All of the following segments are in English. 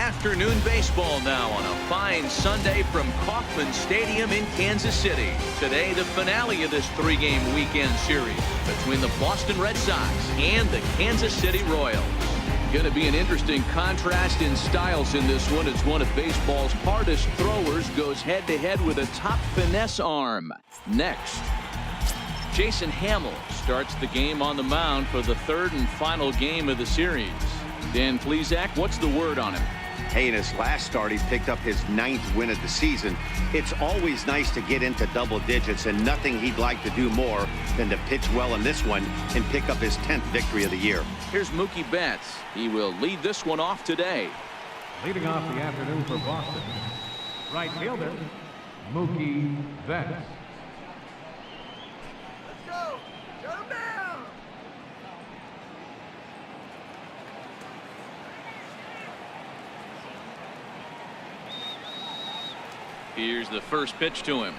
afternoon baseball now on a fine Sunday from Kauffman Stadium in Kansas City. Today, the finale of this three-game weekend series between the Boston Red Sox and the Kansas City Royals. Going to be an interesting contrast in styles in this one as one of baseball's hardest throwers goes head-to-head with a top finesse arm. Next, Jason Hamill starts the game on the mound for the third and final game of the series. Dan Plesac, what's the word on him? Hey, in his last start, he picked up his 9th win of the season. It's always nice to get into double digits, and nothing he'd like to do more than to pitch well in this one and pick up his 10th victory of the year. Here's Mookie Betts. He will lead this one off today. Leading off the afternoon for Boston, right fielder, Mookie Betts. Here's the first pitch to him.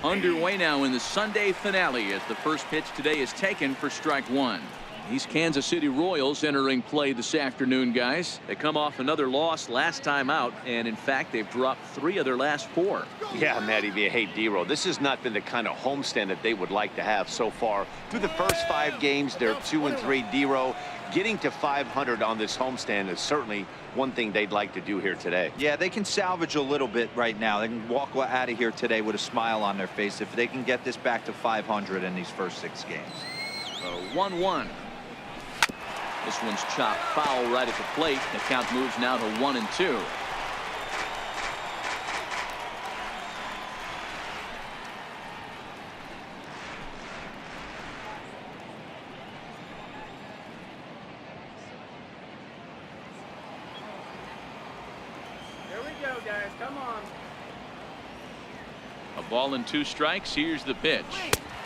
Underway now in the Sunday finale as the first pitch today is taken for strike one. These Kansas City Royals entering play this afternoon, guys. They come off another loss last time out, and in fact, they've dropped 3 of their last 4. Yeah, Matty V. Hey, D-Row, this has not been the kind of homestand that they would like to have so far. Through the first 5 games, they're 2-3. D-Row, getting to 500 on this homestand is certainly one thing they'd like to do here today. Yeah, they can salvage a little bit right now. They can walk out of here today with a smile on their face if they can get this back to 500 in these first 6 games. 1-1. This one's chopped foul right at the plate. The count moves now to 1-2. Here we go, guys. Come on. A ball and 2 strikes. Here's the pitch.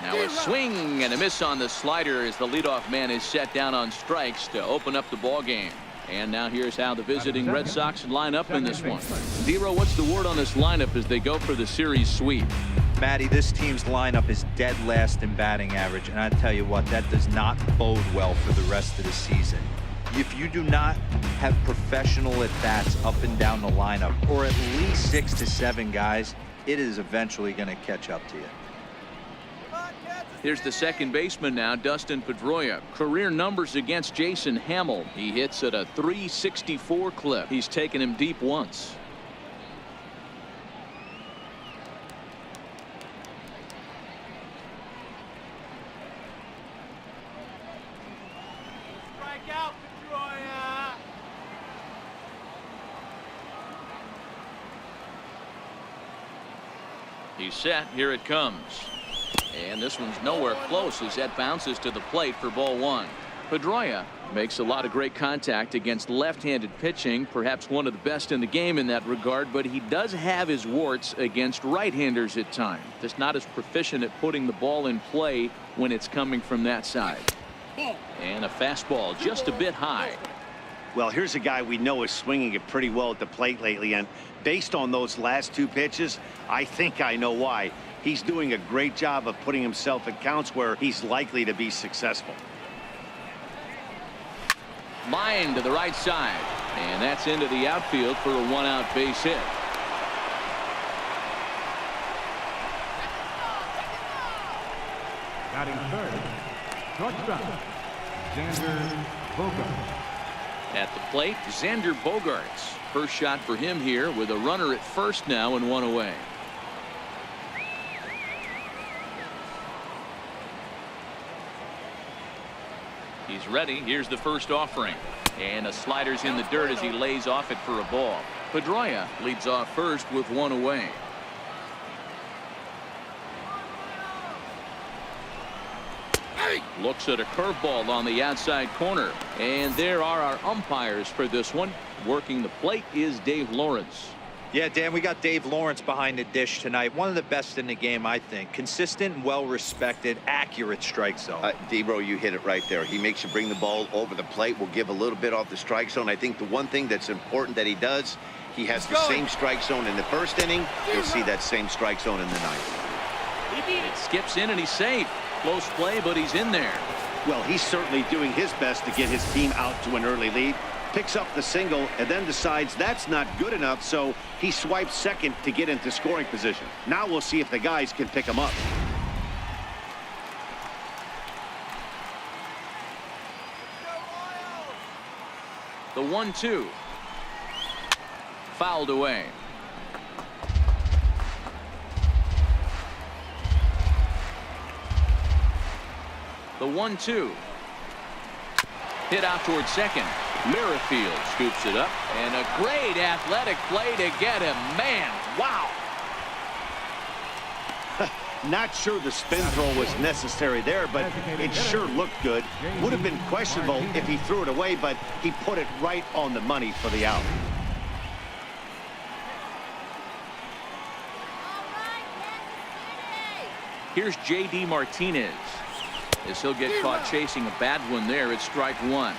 Now a swing and a miss on the slider as the leadoff man is set down on strikes to open up the ball game. And now here's how the visiting Red Sox line up in this one. Zero, what's the word on this lineup as they go for the series sweep? Matty, this team's lineup is dead last in batting average, and I tell you what, that does not bode well for the rest of the season. If you do not have professional at-bats up and down the lineup, or at least 6 to 7 guys, it is eventually going to catch up to you. Here's the second baseman now, Dustin Pedroia. Career numbers against Jason Hamill. He hits at a .364 clip. He's taken him deep once. Strike out, Pedroia. He's set. Here it comes. And this one's nowhere close as that bounces to the plate for ball 1. Pedroia makes a lot of great contact against left-handed pitching, perhaps one of the best in the game in that regard, but he does have his warts against right-handers at times. Just not as proficient at putting the ball in play when it's coming from that side. And a fastball just a bit high. Well, here's a guy we know is swinging it pretty well at the plate lately, and based on those last 2 pitches, I think I know why. He's doing a great job of putting himself at counts where he's likely to be successful. Line to the right side, and that's into the outfield for a 1-out base hit. Batting third, shortstop, Xander Bogaerts. At the plate, Xander Bogaerts. First shot for him here with a runner at first now and 1 away. He's ready. Here's the first offering. And a slider's in the dirt as he lays off it for a ball. Pedroia leads off first with 1 away. Looks at a curveball on the outside corner. And there are our umpires for this one. Working the plate is Dave Lawrence. Yeah, Dan, we got Dave Lawrence behind the dish tonight. One of the best in the game, I think. Consistent, well-respected, accurate strike zone. D-Bro, you hit it right there. He makes you bring the ball over the plate. Will give a little bit off the strike zone. I think the one thing that's important that he does, he has the same strike zone in the first inning. You'll see that same strike zone in the ninth. It skips in and he's safe. Close play, but he's in there. Well, he's certainly doing his best to get his team out to an early lead. Picks up the single and then decides that's not good enough, so he swipes second to get into scoring position. Now we'll see if the guys can pick him up. The 1-2. Fouled away. The 1-2. Hit out towards second. Merrifield scoops it up. And a great athletic play to get him. Man, wow. Not sure the spin throw was necessary there, but it sure looked good. Would have been questionable if he threw it away, but he put it right on the money for the out. Here's J.D. Martinez. As he'll get caught chasing a bad one there, it's strike one.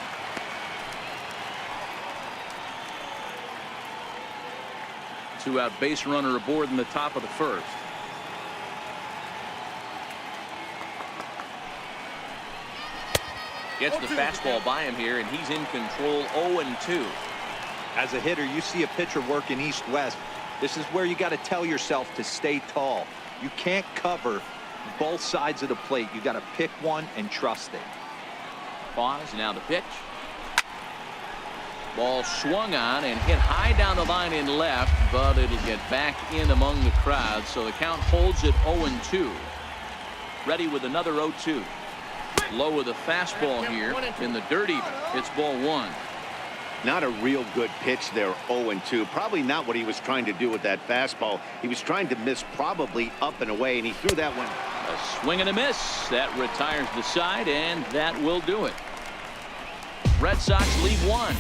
Two-out base runner aboard in the top of the first. Gets the fastball by him here, and he's in control. 0-2. As a hitter, you see a pitcher working east-west. This is where you got to tell yourself to stay tall. You can't cover both sides of the plate. You got to pick one and trust it. Pause. Now the pitch. Ball swung on and hit high down the line in left, but it'll get back in among the crowd. So the count holds at 0-2. Ready with another 0-2. Low with a fastball here in the dirt even. It's ball one. Not a real good pitch there, 0-2. Probably not what he was trying to do with that fastball. He was trying to miss probably up and away, and he threw that one. A swing and a miss. That retires the side, and that will do it. Red Sox lead one.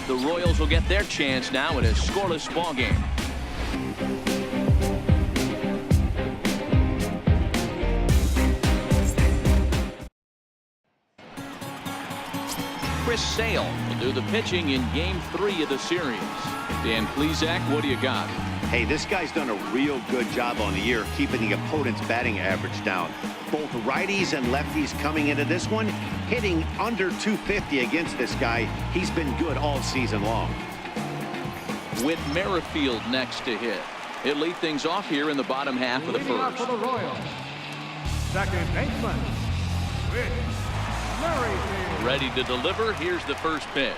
The Royals will get their chance now in a scoreless ball game. Chris Sale will do the pitching in Game 3 of the series. Dan Plesac, what do you got? Hey, this guy's done a real good job on the year keeping the opponent's batting average down. Both righties and lefties coming into this one, hitting under 250 against this guy. He's been good all season long. With Merrifield next to hit. He'll lead things off here in the bottom half of the Leading off first. for the Royals, second baseman, Rich Merrifield. Ready to deliver. Here's the first pitch.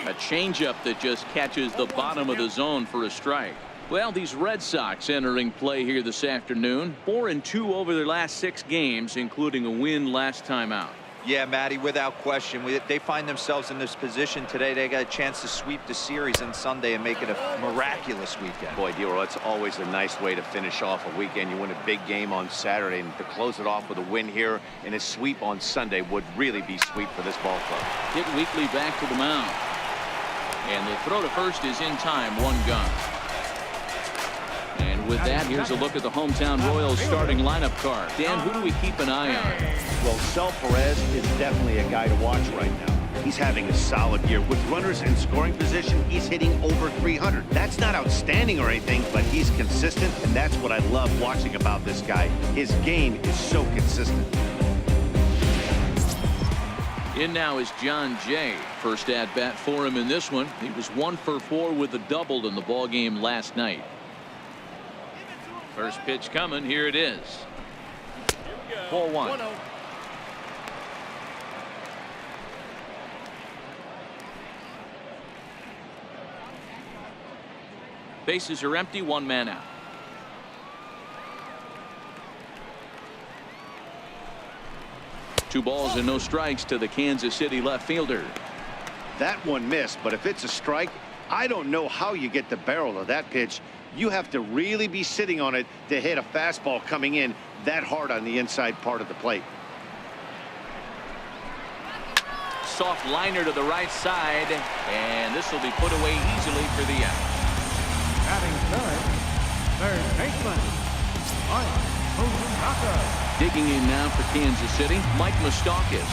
A changeup that just catches the bottom of the zone for a strike. Well, these Red Sox entering play here this afternoon. 4-2 over their last 6 games, including a win last time out. Yeah, Matty, without question. They find themselves in this position today. They got a chance to sweep the series on Sunday and make it a miraculous weekend. Boy, Dero, it's always a nice way to finish off a weekend. You win a big game on Saturday, and to close it off with a win here and a sweep on Sunday would really be sweet for this ball club. Hit Weekly back to the mound. And the throw to first is in time. 1 gun. And with that, here's a look at the hometown Royals starting lineup card. Dan, who do we keep an eye on? Well, Sal Perez is definitely a guy to watch right now. He's having a solid year. With runners in scoring position, he's hitting over 300. That's not outstanding or anything, but he's consistent, and that's what I love watching about this guy. His game is so consistent. In now is John Jay. First at bat for him in this one. He was 1 for 4 with a double in the ball game last night. First pitch coming. Here it is. Ball 1. Bases are empty. 1 man out. Two balls and no strikes to the Kansas City left fielder. That one missed, but if it's a strike, I don't know how you get the barrel of that pitch. You have to really be sitting on it to hit a fastball coming in that hard on the inside part of the plate. Soft liner to the right side, and this will be put away easily for the out. Batting third baseman, Mike Moustakas. Digging in now for Kansas City, Mike Moustakas.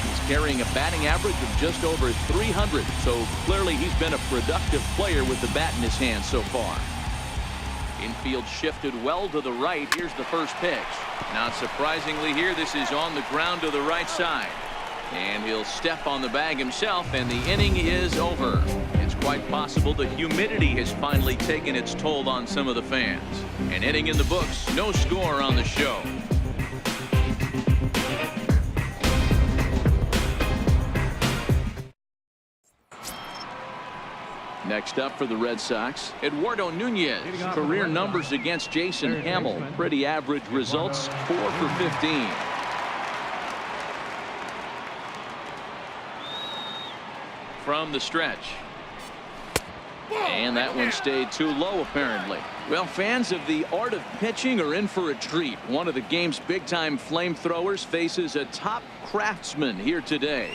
He's carrying a batting average of just over 300, so clearly he's been a productive player with the bat in his hand so far. Infield shifted well to the right. Here's the first pitch. Not surprisingly here, this is on the ground to the right side. And he'll step on the bag himself, and the inning is over. It's quite possible the humidity has finally taken its toll on some of the fans. An inning in the books, no score on the show. Next up for the Red Sox, Eduardo Nunez. Career numbers against Jason Hamill. Pretty average results, 4 for 15. From the stretch. And that one stayed too low, apparently. Well, fans of the art of pitching are in for a treat. One of the game's big-time flamethrowers faces a top craftsman here today.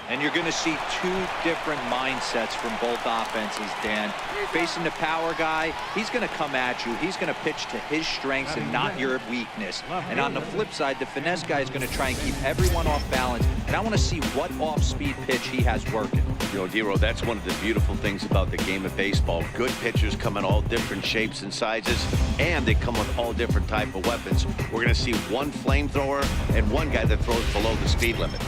And you're going to see two different mindsets from both offenses, Dan. Facing the power guy, he's going to come at you. He's going to pitch to his strengths and not your weakness. And on the flip side, the finesse guy is going to try and keep everyone off balance. And I want to see what off-speed pitch he has working. You know, Dero, that's one of the beautiful things about the game of baseball. Good pitchers come in all different shapes and sizes, and they come with all different type of weapons. We're going to see one flamethrower and one guy that throws below the speed limit.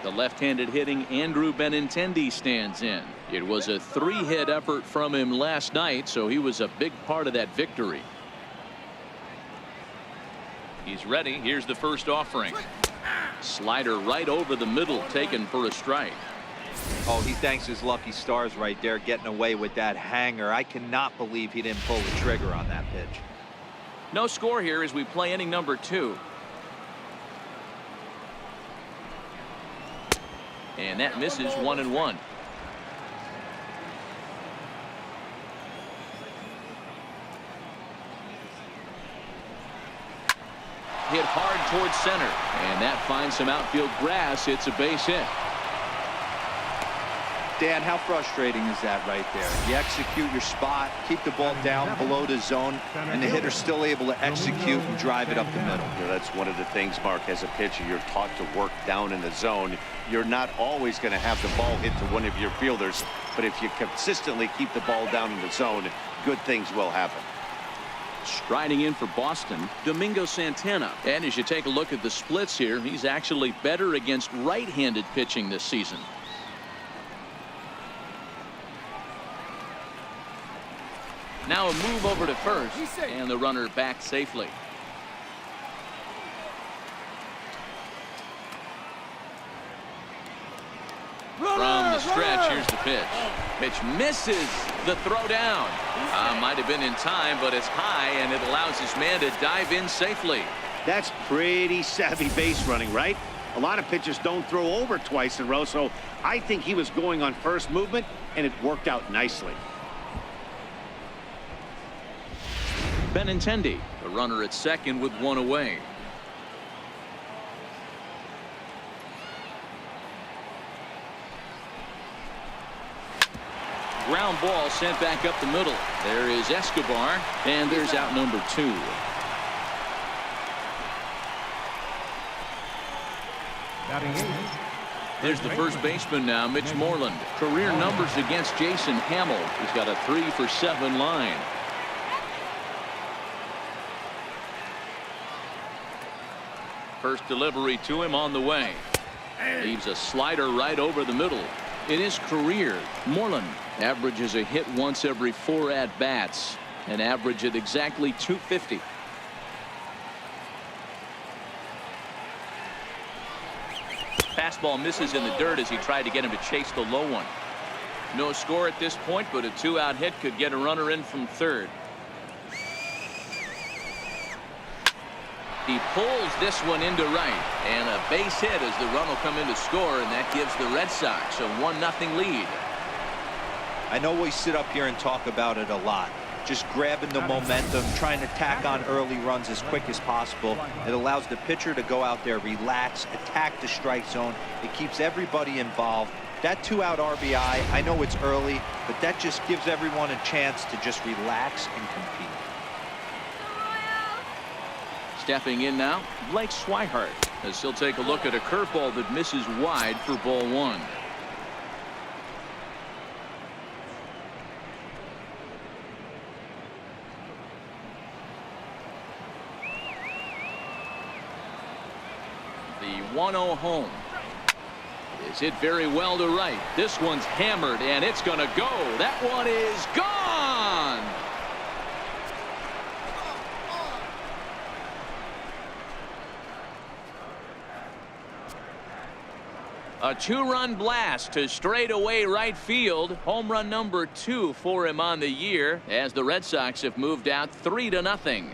The left-handed hitting Andrew Benintendi stands in. It was a 3-hit effort from him last night, so he was a big part of that victory. He's ready. Here's the first offering. Slider right over the middle, taken for a strike. Oh, he thanks his lucky stars right there, getting away with that hanger. I cannot believe he didn't pull the trigger on that pitch. No score here as we play inning number 2. And that misses 1-1. Hit hard towards center, and that finds some outfield grass. It's a base hit. Dan, how frustrating is that right there? You execute your spot, keep the ball down below the zone, and the hitter's still able to execute and drive it up the middle. You know, that's one of the things, Mark, as a pitcher, you're taught to work down in the zone. You're not always going to have the ball hit to one of your fielders, but if you consistently keep the ball down in the zone, good things will happen. Striding in for Boston, Domingo Santana. And as you take a look at the splits here, he's actually better against right-handed pitching this season. Now a move over to first, and the runner back safely. From the stretch, here's the pitch. Pitch misses the throw down. Might have been in time, but it's high, and it allows his man to dive in safely. That's pretty savvy base running, right? A lot of pitchers don't throw over twice in a row, so I think he was going on first movement, and it worked out nicely. Benintendi, the runner at second with one away. Ground ball sent back up the middle. There is Escobar, and there's out number 2. There's the first baseman now, Mitch Moreland. Career numbers against Jason Hamill. He's got a 3 for 7 line. First delivery to him on the way. Leaves a slider right over the middle. In his career, Moreland averages a hit once every 4 at-bats, an average at exactly 250. Fastball misses in the dirt as he tried to get him to chase the low one. No score at this point, but a 2-out hit could get a runner in from third. He pulls this one into right, and a base hit as the run will come in to score, and that gives the Red Sox a 1-0 lead. I know we sit up here and talk about it a lot. Just grabbing the momentum, trying to tack on early runs as quick as possible. It allows the pitcher to go out there, relax, attack the strike zone. It keeps everybody involved. That 2-out RBI, I know it's early, but that just gives everyone a chance to just relax and compete. Stepping in now, Blake Swihart, as he'll take a look at a curveball that misses wide for ball 1. 1-0 home. Is hit very well to right. This one's hammered, and it's going to go. That one is gone. A 2-run blast to straightaway right field. Home run number 2 for him on the year, as the Red Sox have moved out 3-0.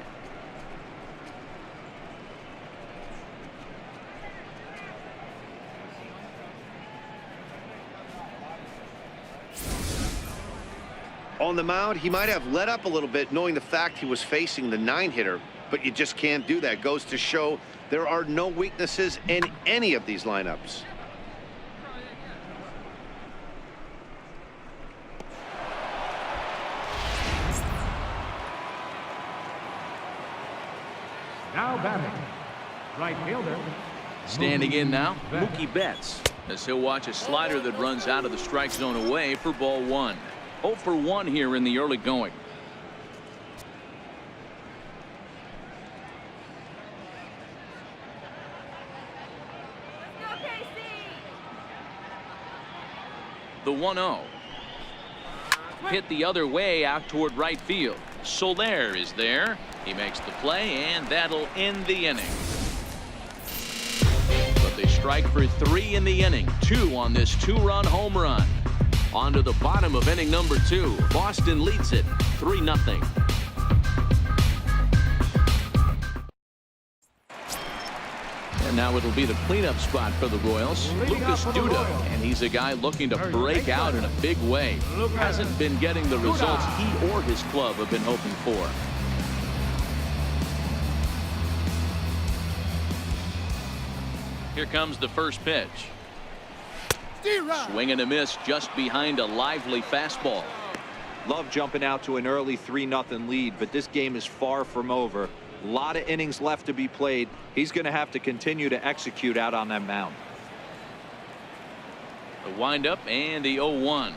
On the mound, he might have let up a little bit knowing the fact he was facing the 9-hitter, but you just can't do that. Goes to show there are no weaknesses in any of these lineups. Now batting, right fielder. Standing in now, Mookie Betts, as he'll watch a slider that runs out of the strike zone away for ball 1. 0 for 1 here in the early going. The 1-0. Hit the other way out toward right field. Soler is there. He makes the play, and that'll end the inning. But they strike for 3 in the inning. 2 on this 2-run home run. On to the bottom of inning number 2. Boston leads it 3-0. And now it'll be the cleanup spot for the Royals. Lucas Duda, and he's a guy looking to break out in a big way. Hasn't been getting the results he or his club have been hoping for. Here comes the first pitch. Swing and a miss just behind a lively fastball. Love jumping out to an early 3-0 lead, but this game is far from over. A lot of innings left to be played. He's going to have to continue to execute out on that mound. The windup and the 0-1.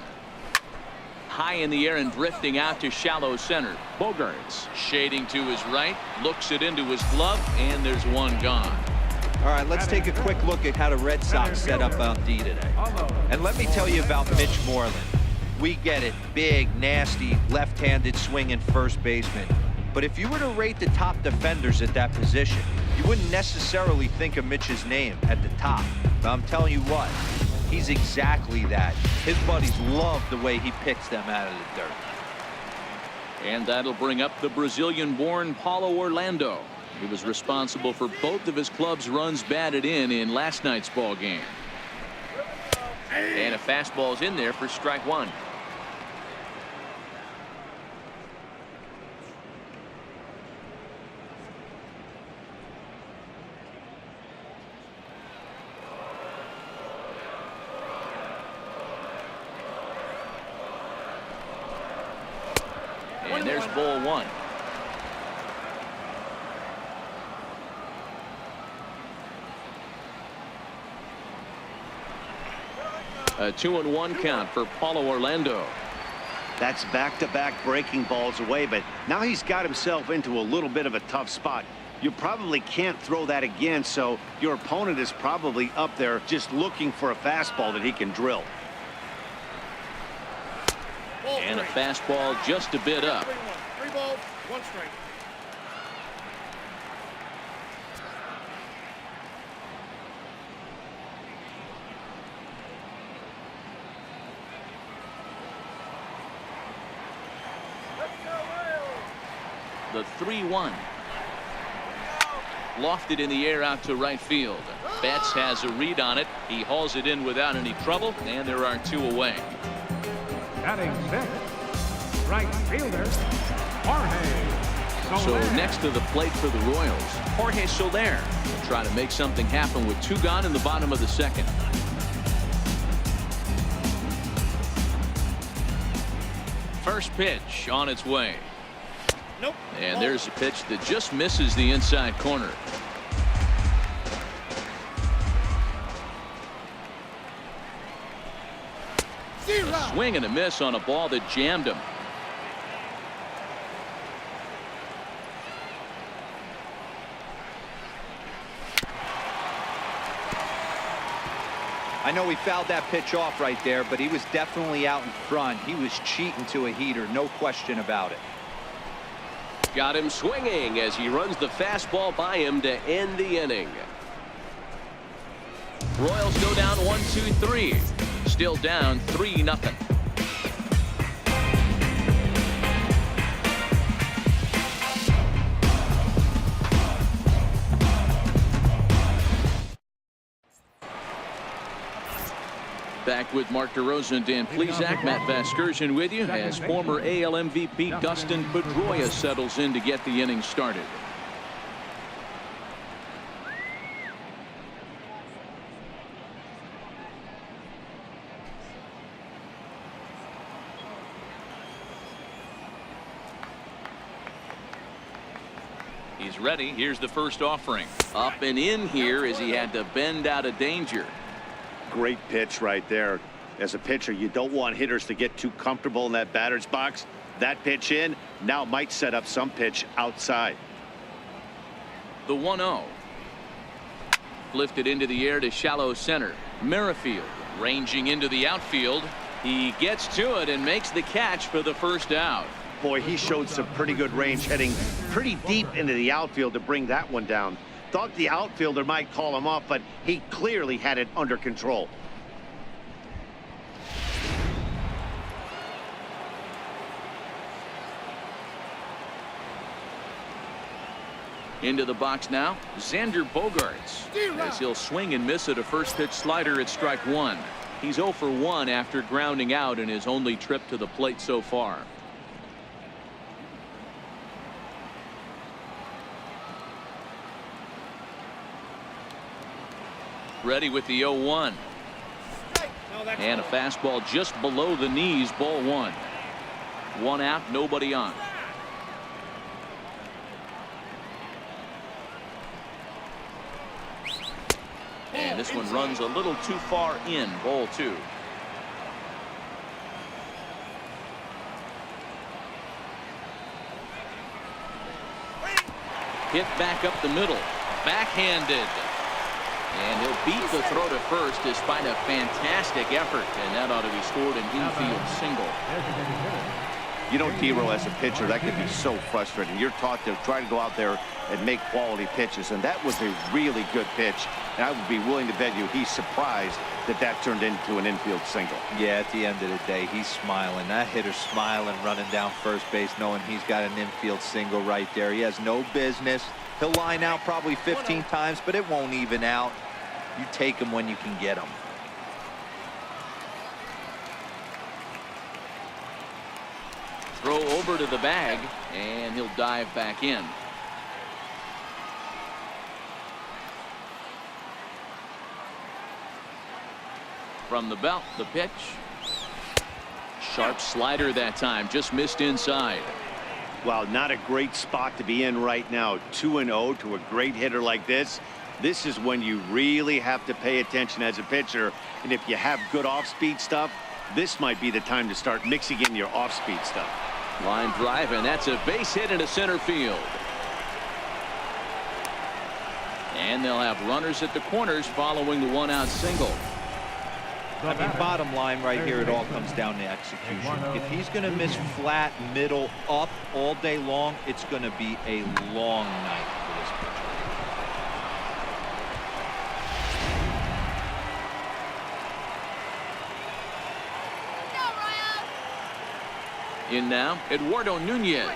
High in the air and drifting out to shallow center. Bogarts shading to his right, looks it into his glove, and there's one gone. All right, let's take a quick look at how the Red Sox set up on D today. And let me tell you about Mitch Moreland. We get it. Big, nasty, left-handed swinging first baseman. But if you were to rate the top defenders at that position, you wouldn't necessarily think of Mitch's name at the top. But I'm telling you what, he's exactly that. His buddies love the way he picks them out of the dirt. And that'll bring up the Brazilian-born Paulo Orlando. He was responsible for both of his club's runs batted in last night's ball game. And a fastball's in there for strike 1. And there's ball 1. A 2-1 count for Paulo Orlando. That's back-to-back breaking balls away, but now he's got himself into a little bit of a tough spot. You probably can't throw that again, so your opponent is probably up there just looking for a fastball that he can drill. And a fastball just a bit up. 3 balls, 1 strike. The 3-1. Lofted in the air out to right field. Betts has a read on it. He hauls it in without any trouble, and there are 2 away. Batting 6th, right fielder, Jorge So Soler. next to the plate for the Royals, Jorge Soler will try to make something happen with 2 gone in the bottom of the 2nd. First pitch on its way. Nope. And there's a pitch that just misses the inside corner. A swing and a miss on a ball that jammed him. I know he fouled that pitch off right there, but he was definitely out in front. He was cheating to a heater, no question about it. Got him swinging as he runs the fastball by him to end the inning. Royals go down 1-2-3. Still down 3-0. Back with Mark DeRosa and Dan Plesac. Matt Vasgersian with you as former AL MVP Dustin Pedroia settles in to get the inning started. He's ready. Here's the first offering. Up and in here as he had to bend out of danger. Great pitch right there. As a pitcher, you don't want hitters to get too comfortable in that batter's box. That pitch in now might set up some pitch outside. The 1-0. Lifted into the air to shallow center. Merrifield ranging into the outfield. He gets to it and makes the catch for the first out. Boy, he showed some pretty good range, heading pretty deep into the outfield to bring that one down. Thought the outfielder might call him off, but he clearly had it under control. Into the box now, Xander Bogaerts, as he'll swing and miss at a first pitch slider at strike one. He's 0 for 1 after grounding out in his only trip to the plate so far. Ready with the 0-1. And a fastball just below the knees, ball one. One out, nobody on. And this one runs a little too far in, ball two. Hit back up the middle, backhanded. And he'll beat the throw to first despite a fantastic effort, and that ought to be scored an infield single. You know, Dero, as a pitcher, that can be so frustrating. You're taught to try to go out there and make quality pitches, and that was a really good pitch. And I would be willing to bet you he's surprised that that turned into an infield single. Yeah, at the end of the day, he's smiling. That hitter's smiling, running down first base, knowing he's got an infield single right there. He has no business. He'll line out probably 15 times, but it won't even out. You take him when you can get him. Throw over to the bag, and he'll dive back in. From the belt, the pitch. Sharp slider that time, just missed inside. Wow, not a great spot to be in right now. 2-0 to a great hitter like this. This is when you really have to pay attention as a pitcher. And if you have good off-speed stuff, this might be the time to start mixing in your off-speed stuff. Line drive, and that's a base hit into center field. And they'll have runners at the corners following the one-out single. I mean, bottom line right here, it all comes down to execution. If he's going to miss flat, middle, up all day long, it's going to be a long night for this pitcher. In now, Eduardo Nunez,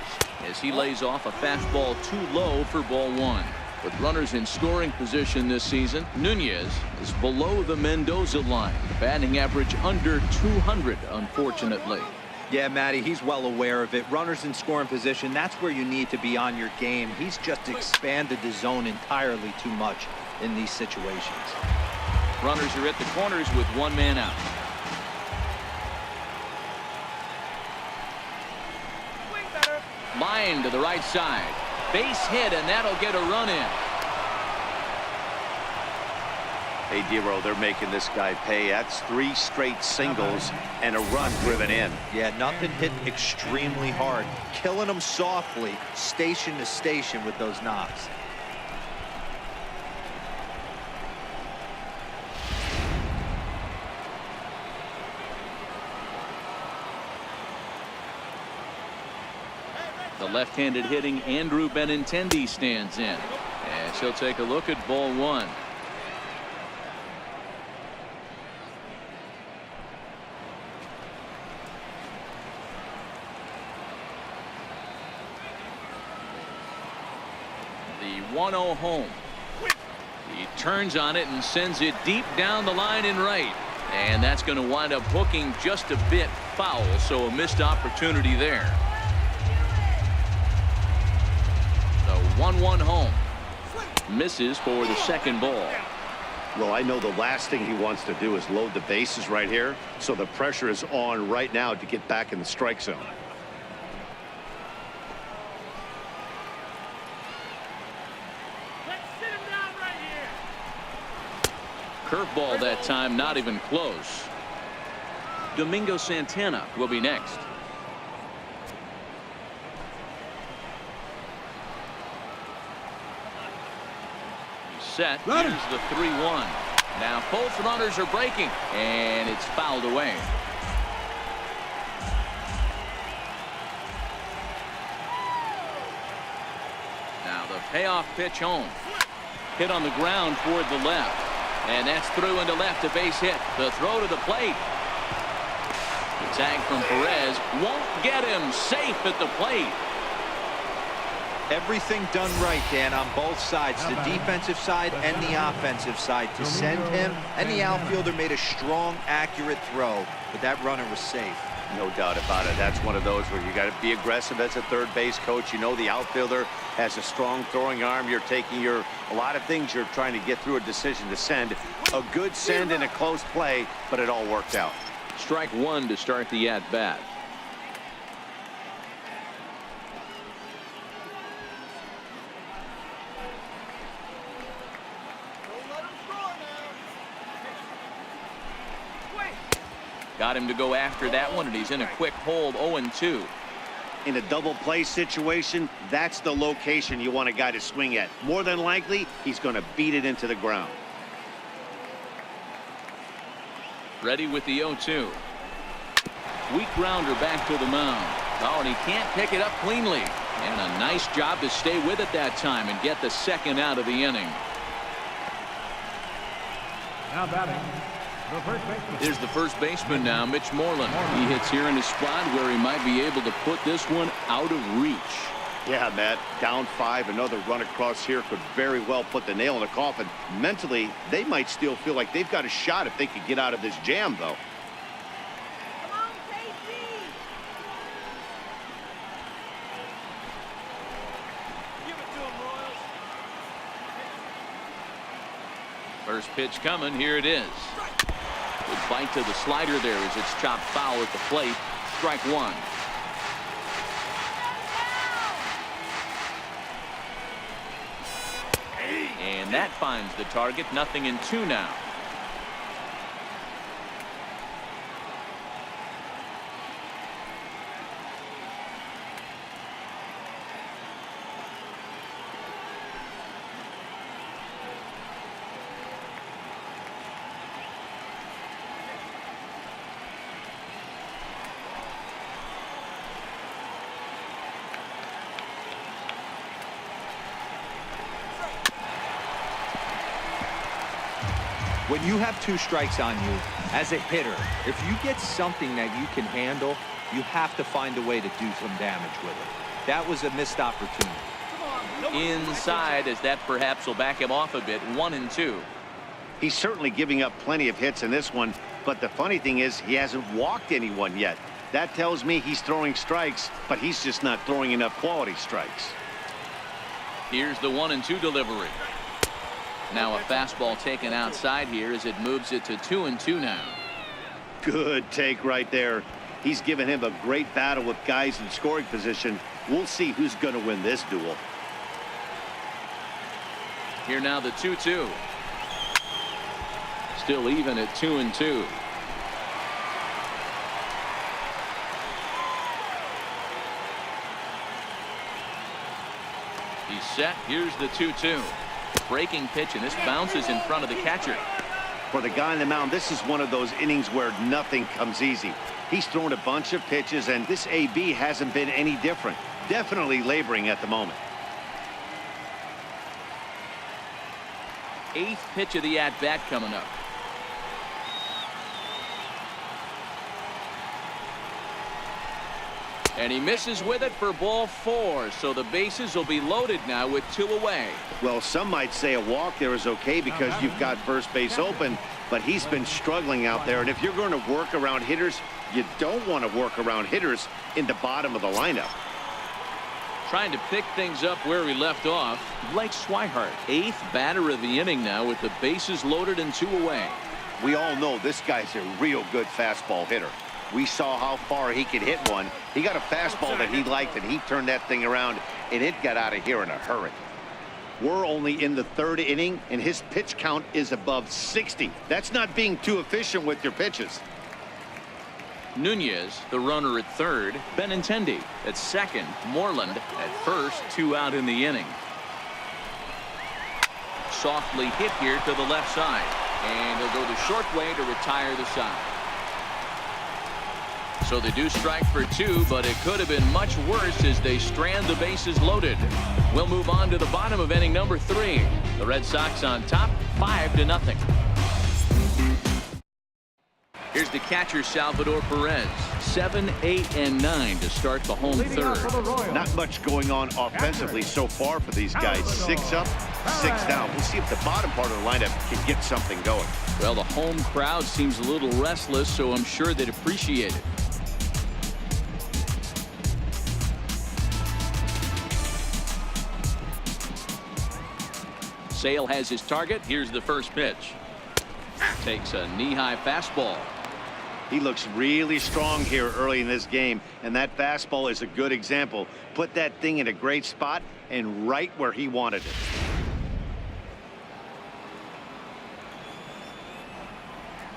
as he lays off a fastball too low for ball one. With runners in scoring position this season, Nunez is below the Mendoza line. Batting average under 200, unfortunately. Yeah, Matty, he's well aware of it. Runners in scoring position, that's where you need to be on your game. He's just expanded the zone entirely too much in these situations. Runners are at the corners with one man out. Line to the right side. Base hit, and that'll get a run in. Hey, Dero, they're making this guy pay. That's 3 straight singles and a run driven in. Yeah, nothing hit extremely hard. Killing them softly, station to station with those knocks. The left-handed hitting Andrew Benintendi stands in. And she'll take a look at ball one. The 1-0 home. He turns on it and sends it deep down the line in right. And that's going to wind up hooking just a bit foul, so a missed opportunity there. The 1-1 home. Misses for the second ball. Well, I know the last thing he wants to do is load the bases right here, so the pressure is on right now to get back in the strike zone. Curveball that time, not even close. Domingo Santana will be next. He's set. Here's the 3-1. Now both runners are breaking, and it's fouled away. Now the payoff pitch home. Hit on the ground toward the left. And that's through into left, a base hit. The throw to the plate. The tag from Perez won't get him. Safe at the plate. Everything done right, Dan, on both sides, the defensive side and the offensive side, to send him, and the outfielder made a strong, accurate throw, but that runner was safe. No doubt about it. That's one of those where you got to be aggressive as a third base coach. You know the outfielder has a strong throwing arm. You're taking a lot of things you're trying to get through a decision to send. A good send and a close play, but it all worked out. Strike one to start the at-bat. Got him to go after that one, and he's in a quick hold. 0-2. In a double play situation, that's the location you want a guy to swing at. More than likely, he's going to beat it into the ground. Ready with the 0-2. Weak grounder back to the mound. Oh, and he can't pick it up cleanly. And a nice job to stay with it that time and get the second out of the inning. Now batting, the first baseman. Here's the first baseman now, Mitch Moreland. He hits here in a spot where he might be able to put this one out of reach. Yeah, Matt, down 5, another run across here could very well put the nail in the coffin. Mentally, they might still feel like they've got a shot if they could get out of this jam, though. Come on, KC. Give it to him, Royals. First pitch coming. Here it is. Good bite to the slider there as it's chopped foul at the plate. Strike one. And that finds the target. 0-2 now. When you have 2 strikes on you, as a hitter, if you get something that you can handle, you have to find a way to do some damage with it. That was a missed opportunity. Inside, as that perhaps will back him off a bit. 1-2. He's certainly giving up plenty of hits in this one, but the funny thing is he hasn't walked anyone yet. That tells me he's throwing strikes, but he's just not throwing enough quality strikes. Here's the 1-2 delivery. Now a fastball taken outside here as it moves it to 2-2 now. Good take right there. He's given him a great battle with guys in scoring position. We'll see who's going to win this duel. Here now the 2-2. Still even at 2-2. He's set. Here's the 2-2. Breaking pitch, and this bounces in front of the catcher. For the guy on the mound, this is one of those innings where nothing comes easy. He's thrown a bunch of pitches, and this AB hasn't been any different. definitely laboring at the moment. 8th pitch of the at-bat coming up. And he misses with it for ball 4. So the bases will be loaded now with 2 away. Well, some might say a walk there is okay because you've got first base open, but he's been struggling out there. And if you're going to work around hitters, you don't want to work around hitters in the bottom of the lineup. Trying to pick things up where he left off. Blake Swihart, 8th batter of the inning now with the bases loaded and 2 away. We all know this guy's a real good fastball hitter. We saw how far he could hit one. He got a fastball that he liked, and he turned that thing around, and it got out of here in a hurry. We're only in the 3rd inning, and his pitch count is above 60. That's not being too efficient with your pitches. Nunez, the runner at 3rd. Benintendi at 2nd. Moreland at 1st. 2 out in the inning. Softly hit here to the left side. And he'll go the short way to retire the side. So they do strike for 2, but it could have been much worse as they strand the bases loaded. We'll move on to the bottom of inning number 3. The Red Sox on top, 5-0. Here's the catcher, Salvador Perez. 7, 8, and 9 to start the home 3rd. Not much going on offensively so far for these guys. 6 up, 6 down. We'll see if the bottom part of the lineup can get something going. Well, the home crowd seems a little restless, so I'm sure they'd appreciate it. Sale has his target. Here's the first pitch. Takes a knee-high fastball. He looks really strong here early in this game, and that fastball is a good example. Put that thing in a great spot and right where he wanted it.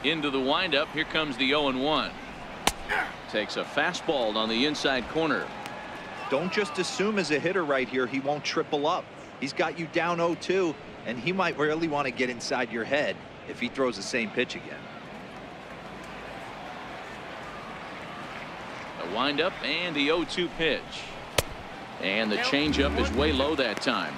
Into the windup. Here comes the 0-1. Takes a fastball on the inside corner. Don't just assume as a hitter right here he won't triple up. He's got you down 0-2, and he might really want to get inside your head if he throws the same pitch again. A windup and the 0-2 pitch. And the changeup is way low that time.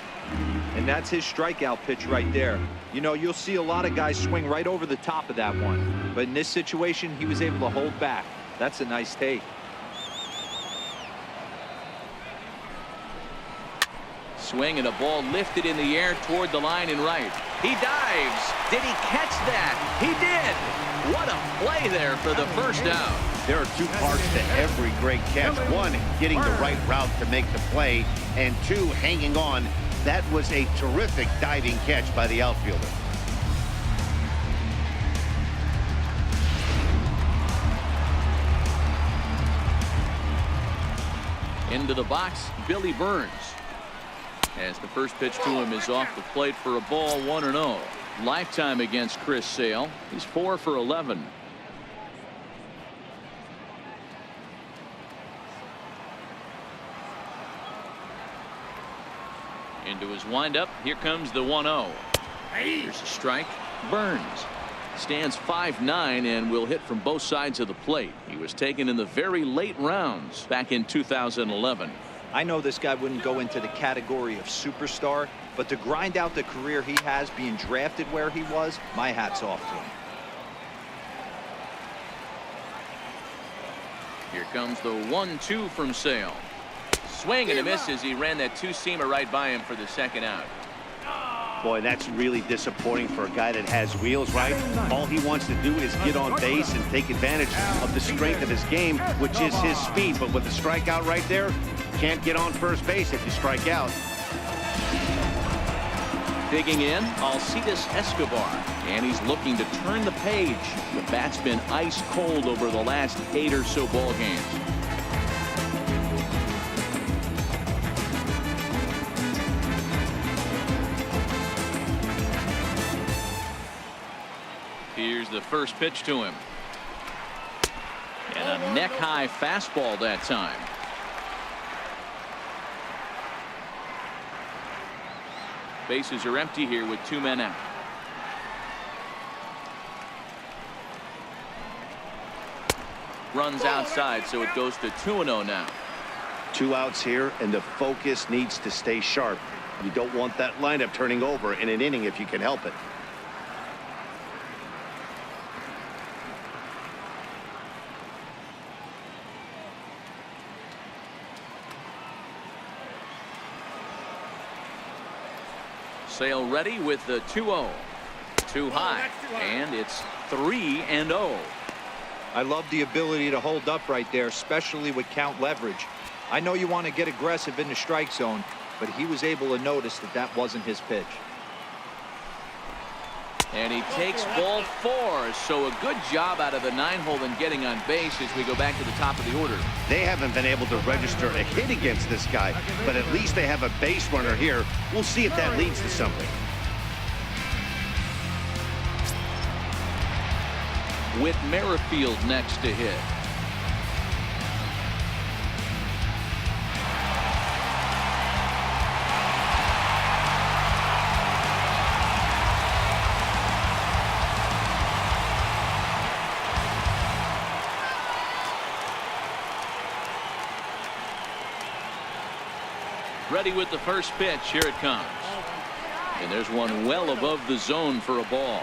And that's his strikeout pitch right there. You know, you'll see a lot of guys swing right over the top of that one. But in this situation, he was able to hold back. That's a nice take. Swing and a ball lifted in the air toward the line and right. He dives. Did he catch that? He did. What a play there for the first out. There are 2 parts to every great catch. 1, getting the right route to make the play, and 2, hanging on. That was a terrific diving catch by the outfielder. Into the box, Billy Burns. As the first pitch to him is off the plate for a ball, 1-0. Lifetime against Chris Sale. He's 4 for 11. Into his windup. Here comes the 1-0. Here's a strike. Burns stands 5'9" and will hit from both sides of the plate. He was taken in the very late rounds back in 2011. I know this guy wouldn't go into the category of superstar, but to grind out the career he has being drafted where he was, my hat's off to him. Here comes the 1-2 from Sale. Swing and a miss as he ran that 2-seamer right by him for the second out. Boy, that's really disappointing for a guy that has wheels, right? All he wants to do is get on base and take advantage of the strength of his game, which is his speed. But with the strikeout right there, can't get on first base if you strike out. Digging in, Alcides Escobar, and he's looking to turn the page. The bat's been ice cold over the last 8 or so ball games. Here's the first pitch to him. And a neck-high fastball that time. Bases are empty here with 2 men out. Runs outside, so it goes to 2-0 now. 2 outs here, and the focus needs to stay sharp. You don't want that lineup turning over in an inning if you can help it. Sale ready with the 2-0. Too high, and it's 3-0. I love the ability to hold up right there, especially with count leverage. I know you want to get aggressive in the strike zone, but he was able to notice that that wasn't his pitch. And he takes ball 4, so a good job out of the 9-hole in getting on base as we go back to the top of the order. They haven't been able to register a hit against this guy, but at least they have a base runner here. We'll see if that leads to something. With Merrifield next to hit. Ready with the first pitch. Here it comes. And there's one well above the zone for a ball.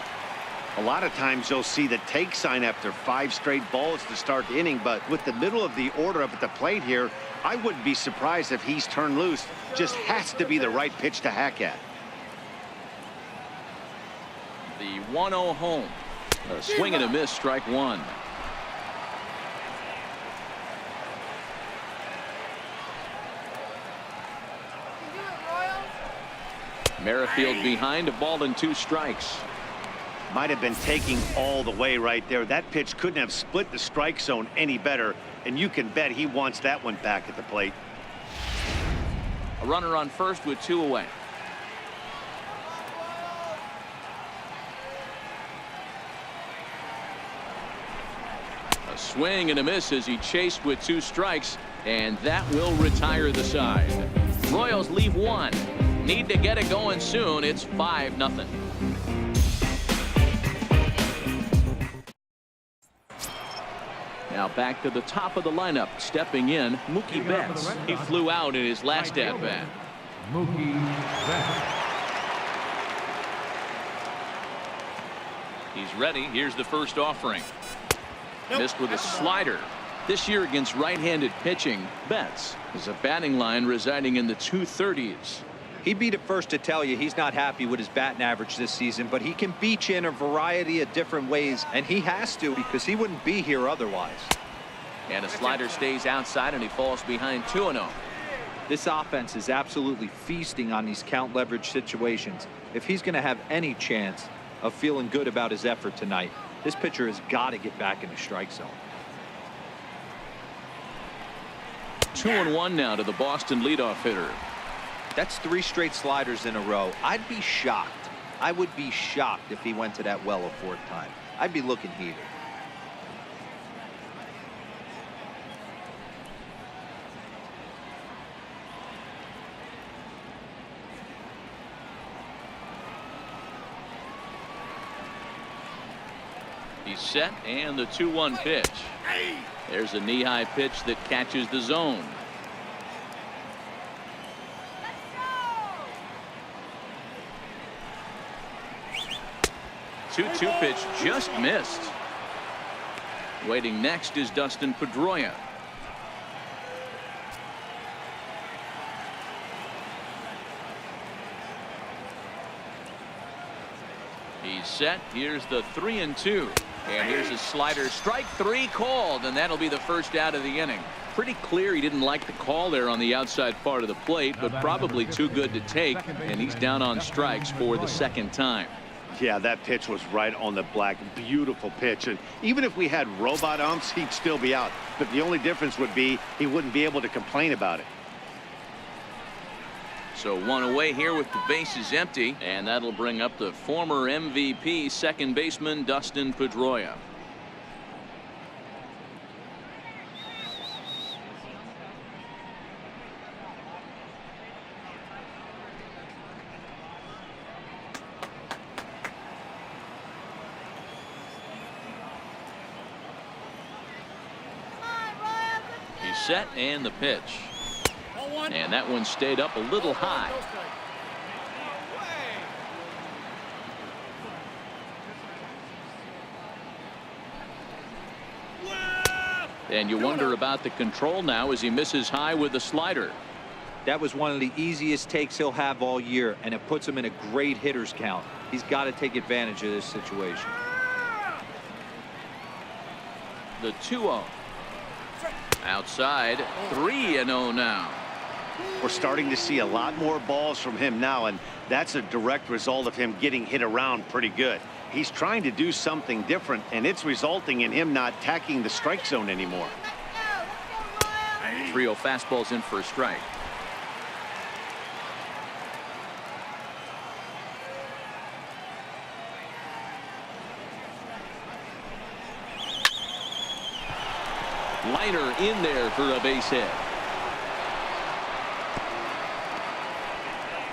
A lot of times you'll see the take sign after 5 straight balls to start the inning, but with the middle of the order up at the plate here, I wouldn't be surprised if he's turned loose. Just has to be the right pitch to hack at. The 1-0 home. A swing and a miss, strike 1. Merrifield behind, a ball and 2 strikes. Might have been taking all the way right there. That pitch couldn't have split the strike zone any better, and you can bet he wants that one back at the plate. A runner on first with 2 away. A swing and a miss as he chased with 2 strikes, and that will retire the side. Royals leave 1. Need to get it going soon. It's 5-0. Now back to the top of the lineup. Stepping in, Mookie Betts. He flew out in his last at-bat. Mookie Betts. He's ready. Here's the first offering. Missed with a slider. This year against right-handed pitching, Betts is a batting line residing in the 230s. He'd be the first to tell you he's not happy with his batting average this season, but he can beat you in a variety of different ways, and he has to because he wouldn't be here otherwise. And a slider stays outside, and he falls behind 2-0. This offense is absolutely feasting on these count leverage situations. If he's going to have any chance of feeling good about his effort tonight, this pitcher has got to get back in the strike zone. 2-1 now to the Boston leadoff hitter. That's 3 straight sliders in a row. I'd be shocked. I would be shocked if he went to that well a 4th time. I'd be looking heated. He's set, and the 2-1 pitch. There's a knee-high pitch that catches the zone. 2-2 pitch just missed. Waiting next is Dustin Pedroia. He's set. Here's the 3-2. And here's a slider. Strike 3 called, and that'll be the first out of the inning. Pretty clear he didn't like the call there on the outside part of the plate, but probably too good to take, and he's down on strikes for the 2nd time. Yeah, that pitch was right on the black. Beautiful pitch. And even if we had robot umps, he'd still be out. But the only difference would be he wouldn't be able to complain about it. So 1 away here with the bases empty, and that'll bring up the former MVP second baseman Dustin Pedroia. He's set, and the pitch. And that one stayed up a little high. And you wonder about the control now as he misses high with the slider. That was one of the easiest takes he'll have all year, and it puts him in a great hitter's count. He's got to take advantage of this situation. The 2-0. Outside, 3-0 now. We're starting to see a lot more balls from him now, and that's a direct result of him getting hit around pretty good. He's trying to do something different, and it's resulting in him not attacking the strike zone anymore. 3-0 fastballs in for a strike. Liner in there for a base hit.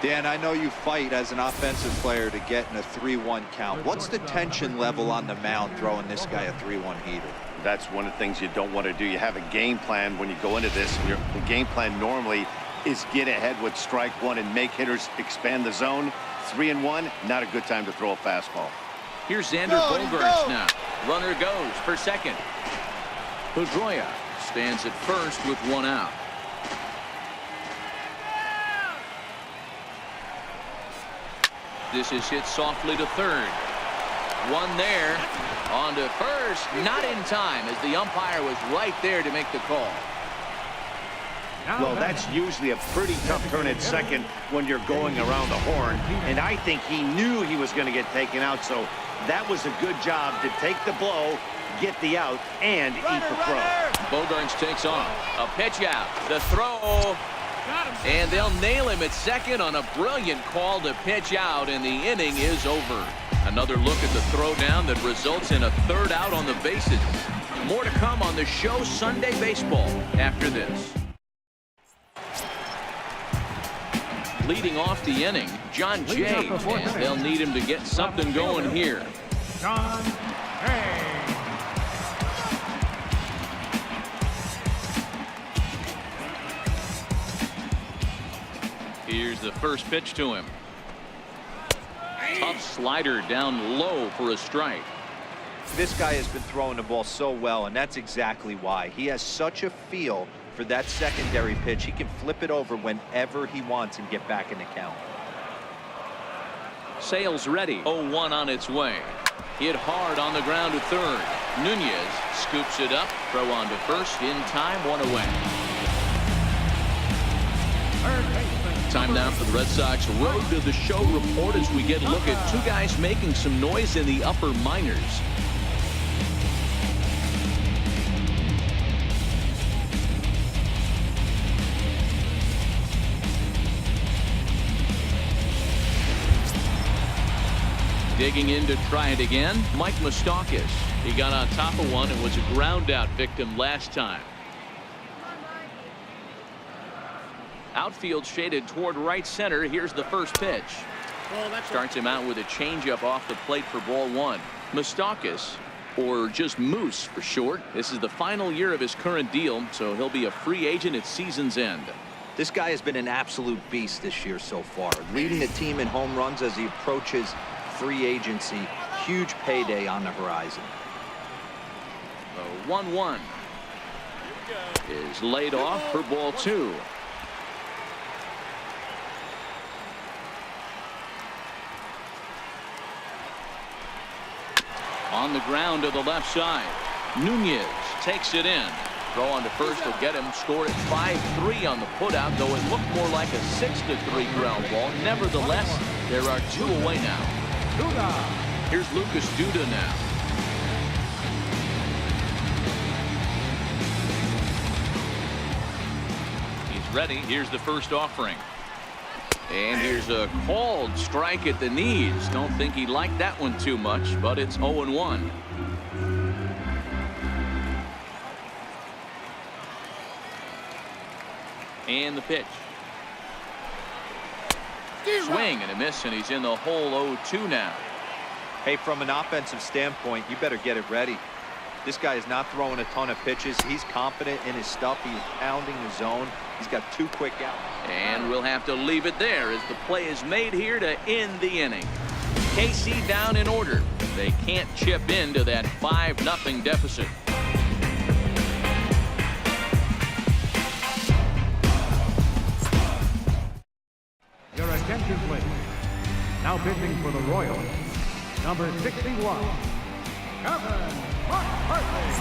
Dan, I know you fight as an offensive player to get in a 3-1 count. What's the tension level on the mound throwing this guy a 3-1 heater? That's one of the things you don't want to do. You have a game plan when you go into this. The game plan normally is get ahead with strike one and make hitters expand the zone. 3-1, not a good time to throw a fastball. Here's Xander Bogaerts now. Runner goes for second. Pedroia stands at first with one out. This is hit softly to third. One there. On to first. Not in time as the umpire was right there to make the call. Well, that's usually a pretty tough turn at second when you're going around the horn. And I think he knew he was going to get taken out. So that was a good job to take the blow, get the out, and eat the throw. Bogaerts takes off. A pitch out. The throw. And they'll nail him at second on a brilliant call to pitch out, and the inning is over. Another look at the throw down that results in a third out on the bases. More to come on the show Sunday Baseball after this. Leading off the inning, John Jay, and they'll need him to get something going here. John Jay. Here's the first pitch to him. Tough slider down low for a strike. This guy has been throwing the ball so well, and that's exactly why. He has such a feel for that secondary pitch. He can flip it over whenever he wants and get back in the count. Sales ready. 0-1 on its way. Hit hard on the ground to third. Nunez scoops it up. Throw on to first. In time, one away. Time now for the Red Sox Road to the Show report as we get a look at two guys making some noise in the upper minors. Digging in to try it again, Mike Moustakas. He got on top of one and was a ground out victim last time. Outfield shaded toward right center. Here's the first pitch. Starts him out with a changeup off the plate for ball one. Moustakas, or just Moose for short, this is the final year of his current deal, so he'll be a free agent at season's end. This guy has been an absolute beast this year so far, leading the team in home runs as he approaches free agency. Huge payday on the horizon. The 1-1 is laid off for ball two. On the ground to the left side. Nunez takes it in. Throw on to first will get him. Score at 5-3 on the putout, though it looked more like a 6-3 ground ball. Nevertheless, there are two away now. Here's Lucas Duda now. He's ready. Here's the first offering. And here's a called strike at the knees. Don't think he liked that one too much, but it's 0-1. And the pitch. Swing and a miss, and he's in the hole 0-2 now. Hey, from an offensive standpoint, you better get it ready. This guy is not throwing a ton of pitches. He's confident in his stuff. He's pounding the zone. He's got 2 quick outs. And we'll have to leave it there as the play is made here to end the inning. KC down in order. They can't chip into that 5-0 deficit. Your attention, please. Now pitching for the Royals, number 61, Kevin McCarthy.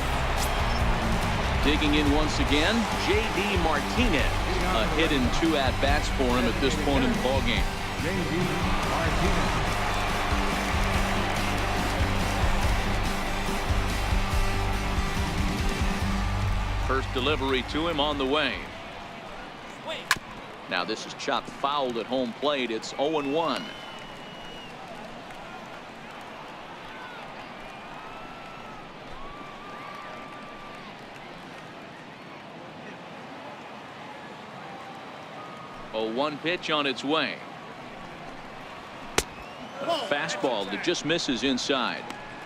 Digging in once again, J.D. Martinez. A hit and 2 at-bats for him at this point in the ballgame. J.D. Martinez. First delivery to him on the way. Now this is chopped fouled at home plate. It's 0-1. A 1 pitch on its way. A fastball that just misses inside.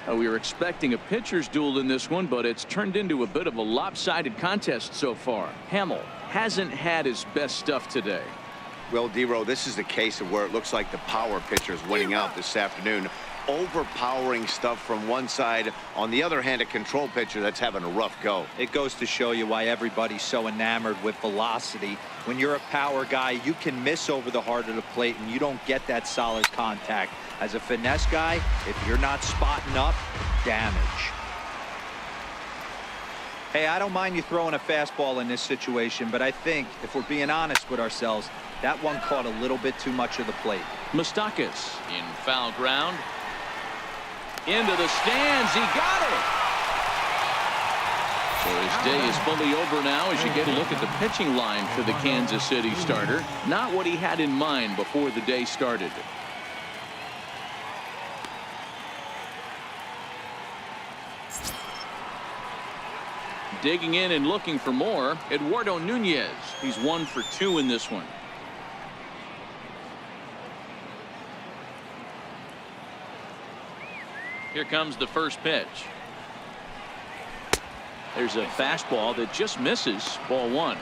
We were expecting a pitcher's duel in this one, but it's turned into a bit of a lopsided contest so far. Hamill hasn't had his best stuff today. Well, D-Row, this is the case of where it looks like the power pitcher is winning out this afternoon. Overpowering stuff from one side. On the other hand, a control pitcher that's having a rough go. It goes to show you why everybody's so enamored with velocity. When you're a power guy, you can miss over the heart of the plate and you don't get that solid contact. As a finesse guy, if you're not spotting up, damage. Hey, I don't mind you throwing a fastball in this situation, but I think if we're being honest with ourselves, that one caught a little bit too much of the plate. Moustakas in foul ground. Into the stands. He got it. So his day is fully over now as you get a look at the pitching line for the Kansas City starter. Not what he had in mind before the day started. Digging in and looking for more, Eduardo Nunez. He's 1 for 2 in this one. Here comes the first pitch. There's a fastball that just misses. Ball 1.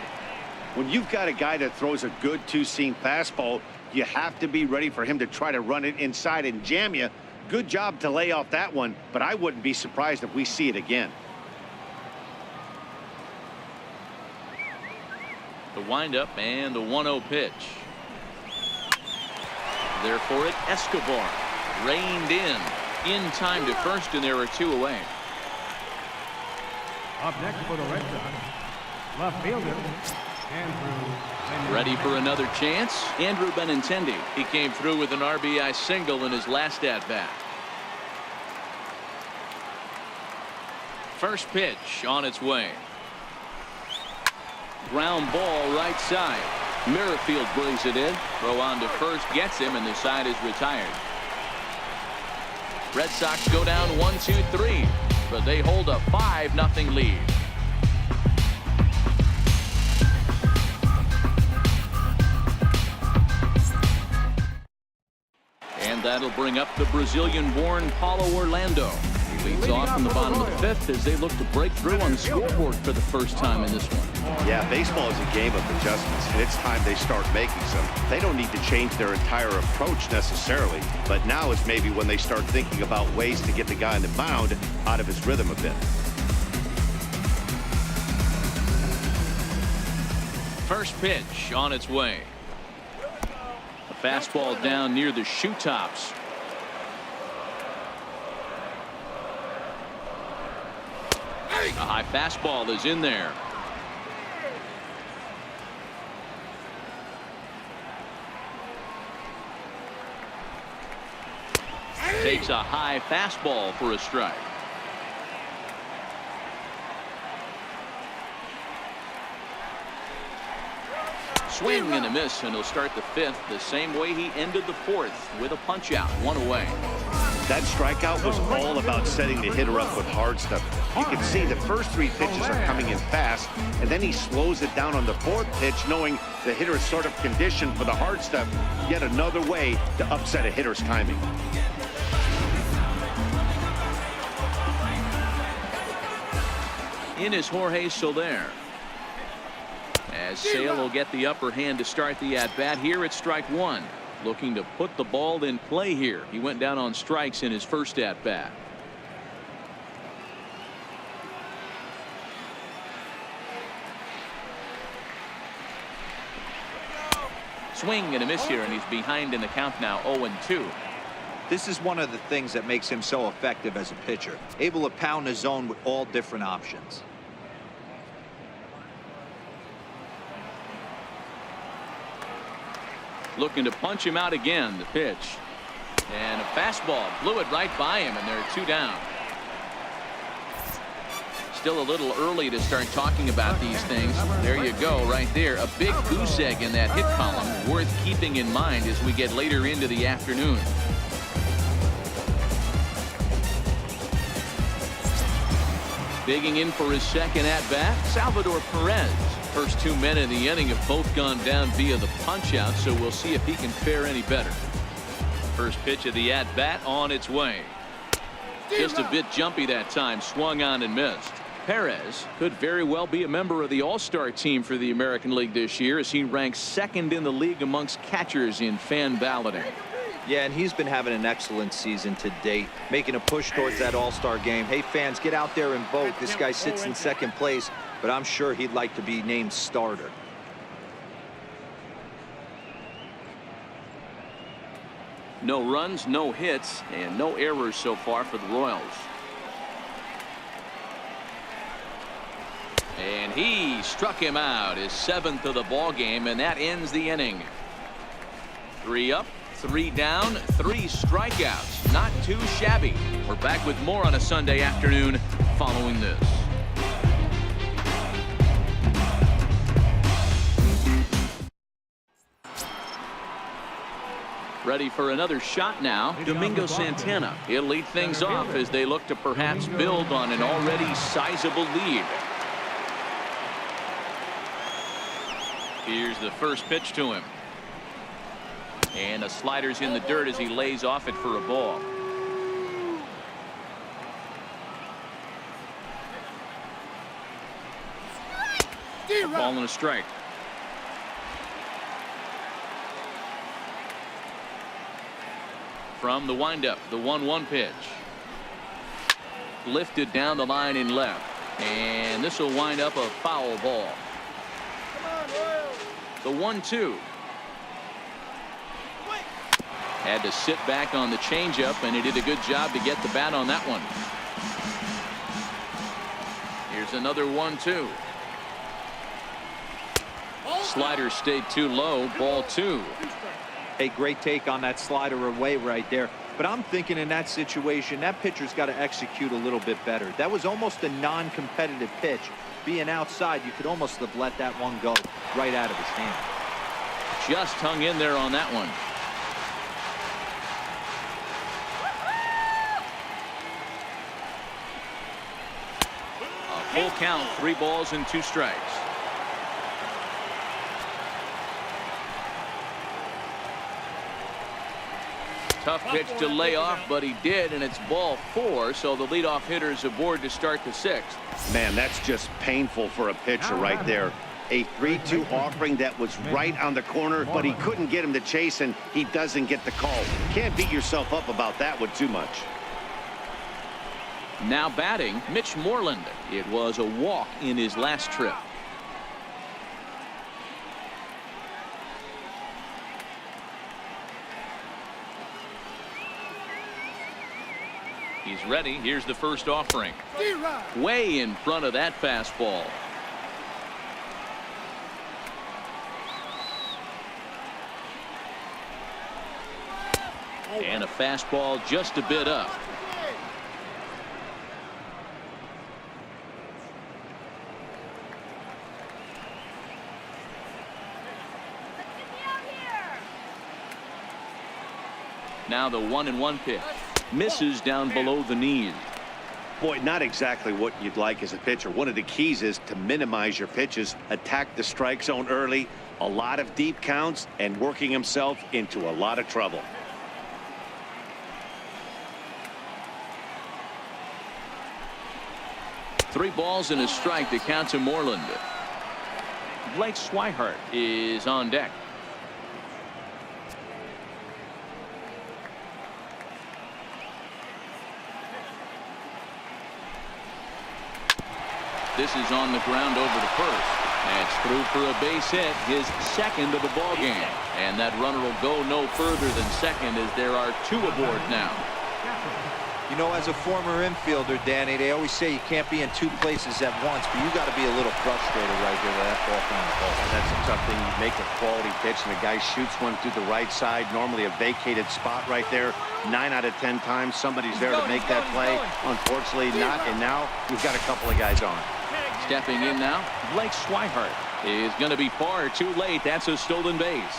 When you've got a guy that throws a good 2-seam fastball, you have to be ready for him to try to run it inside and jam you. Good job to lay off that one, but I wouldn't be surprised if we see it again. The windup and the 1-0 pitch. There for it, Escobar. Reined in time to first, and there are 2 away. Up next for the Red Sox, left fielder, Andrew. Ready for another chance? Andrew Benintendi. He came through with an RBI single in his last at-bat. First pitch on its way. Ground ball right side. Merrifield brings it in. Throw on to first, gets him, and the side is retired. Red Sox go down 1-2-3, but they hold a 5-0 lead. And that'll bring up the Brazilian-born Paulo Orlando. He leads off in the bottom of the 5th as they look to break through on the scoreboard for the first time in this one. Yeah, baseball is a game of adjustments, and it's time they start making some. They don't need to change their entire approach necessarily, but now is maybe when they start thinking about ways to get the guy on the mound out of his rhythm a bit. First pitch on its way. A fastball down near the shoe tops. A high fastball is in there. Takes a high fastball for a strike. Swing and a miss, and he'll start the 5th the same way he ended the 4th with a punch out, 1 away. That strikeout was all about setting the hitter up with hard stuff. You can see the first 3 pitches are coming in fast, and then he slows it down on the 4th pitch, knowing the hitter is sort of conditioned for the hard stuff. Yet another way to upset a hitter's timing. In is Jorge Soler. As Sale will get the upper hand to start the at-bat here at strike one. Looking to put the ball in play here. He went down on strikes in his first at-bat. Swing and a miss here, and he's behind in the count now, 0-2. This is one of the things that makes him so effective as a pitcher. Able to pound the zone with all different options. Looking to punch him out again. The pitch. And a fastball. Blew it right by him, and there are 2 down. Still a little early to start talking about these things. There you go, right there. A big goose egg in that hit column. Worth keeping in mind as we get later into the afternoon. Digging in for his second at-bat, Salvador Perez. First 2 men in the inning have both gone down via the punch-out, so we'll see if he can fare any better. First pitch of the at-bat on its way. Just a bit jumpy that time, swung on and missed. Perez could very well be a member of the All-Star team for the American League this year, as he ranks second in the league amongst catchers in fan balloting. Yeah, and he's been having an excellent season to date, making a push towards that All-Star game. Hey, fans, get out there and vote. This guy sits in second place, but I'm sure he'd like to be named starter. No runs, no hits, and no errors so far for the Royals. And he struck him out, his 7th of the ball game, and that ends the inning. 3 up, 3 down, 3 strikeouts. Not too shabby. We're back with more on a Sunday afternoon following this. Ready for another shot now. Domingo Santana. He'll lead things off as they look to perhaps build on an already sizable lead. Here's the first pitch to him. And a slider's in the dirt as he lays off it for a ball. A ball and a strike. From the windup, the 1-1 pitch. Lifted down the line in left. And this will wind up a foul ball. The 1-2. Had to sit back on the changeup, and he did a good job to get the bat on that one. Here's another 1-2. Slider stayed too low, ball 2. Hey, great take on that slider away right there. But I'm thinking in that situation, that pitcher's got to execute a little bit better. That was almost a non-competitive pitch. Being outside, you could almost have let that one go right out of his hand. Just hung in there on that one. A full count, 3 balls and 2 strikes. Tough pitch to lay off, but he did, and it's ball 4, so the leadoff hitter's aboard to start the 6th. Man, that's just painful for a pitcher right there. A 3-2 offering that was right on the corner, but he couldn't get him to chase, and he doesn't get the call. Can't beat yourself up about that one too much. Now batting, Mitch Moreland. It was a walk in his last trip. He's ready. Here's the first offering. Way in front of that fastball. And a fastball just a bit up. Now the 1-1 pitch. Misses down below the knees. Boy, not exactly what you'd like as a pitcher. One of the keys is to minimize your pitches, attack the strike zone early, a lot of deep counts, and working himself into a lot of trouble. 3 balls and a strike to count to Moreland. Blake Swihart is on deck. This is on the ground over to first. That's through for a base hit, his second of the ball game. And that runner will go no further than second as there are 2 aboard now. You know, as a former infielder, Danny, they always say you can't be in 2 places at once, but you got to be a little frustrated right here with that ball coming the ball. And that's a tough thing. You make a quality pitch and the guy shoots one through the right side, normally a vacated spot right there. 9 out of 10 times somebody's there to make that play. Unfortunately not, and now we've got a couple of guys on. Stepping in now, Blake Swihart is going to be far too late. That's a stolen base.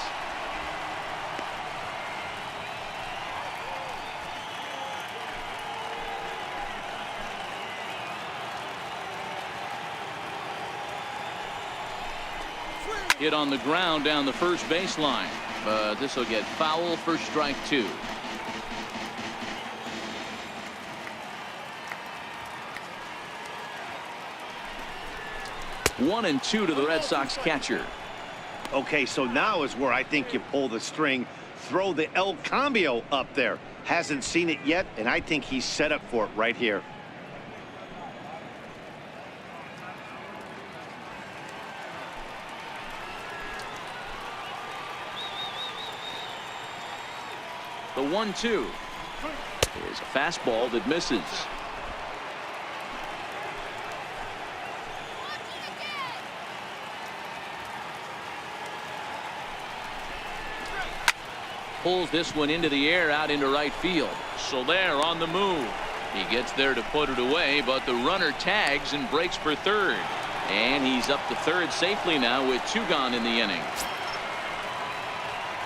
Hit on the ground down the first baseline, but this will get foul for strike 2. One and 2 to the Red Sox catcher. Okay, so now is where I think you pull the string. Throw the El Cambio up there. Hasn't seen it yet, and I think he's set up for it right here. The 1-2 is a fastball that misses. Pulls this one into the air out into right field. Soler on the move. He gets there to put it away, but the runner tags and breaks for third. And he's up to third safely now with 2 gone in the inning.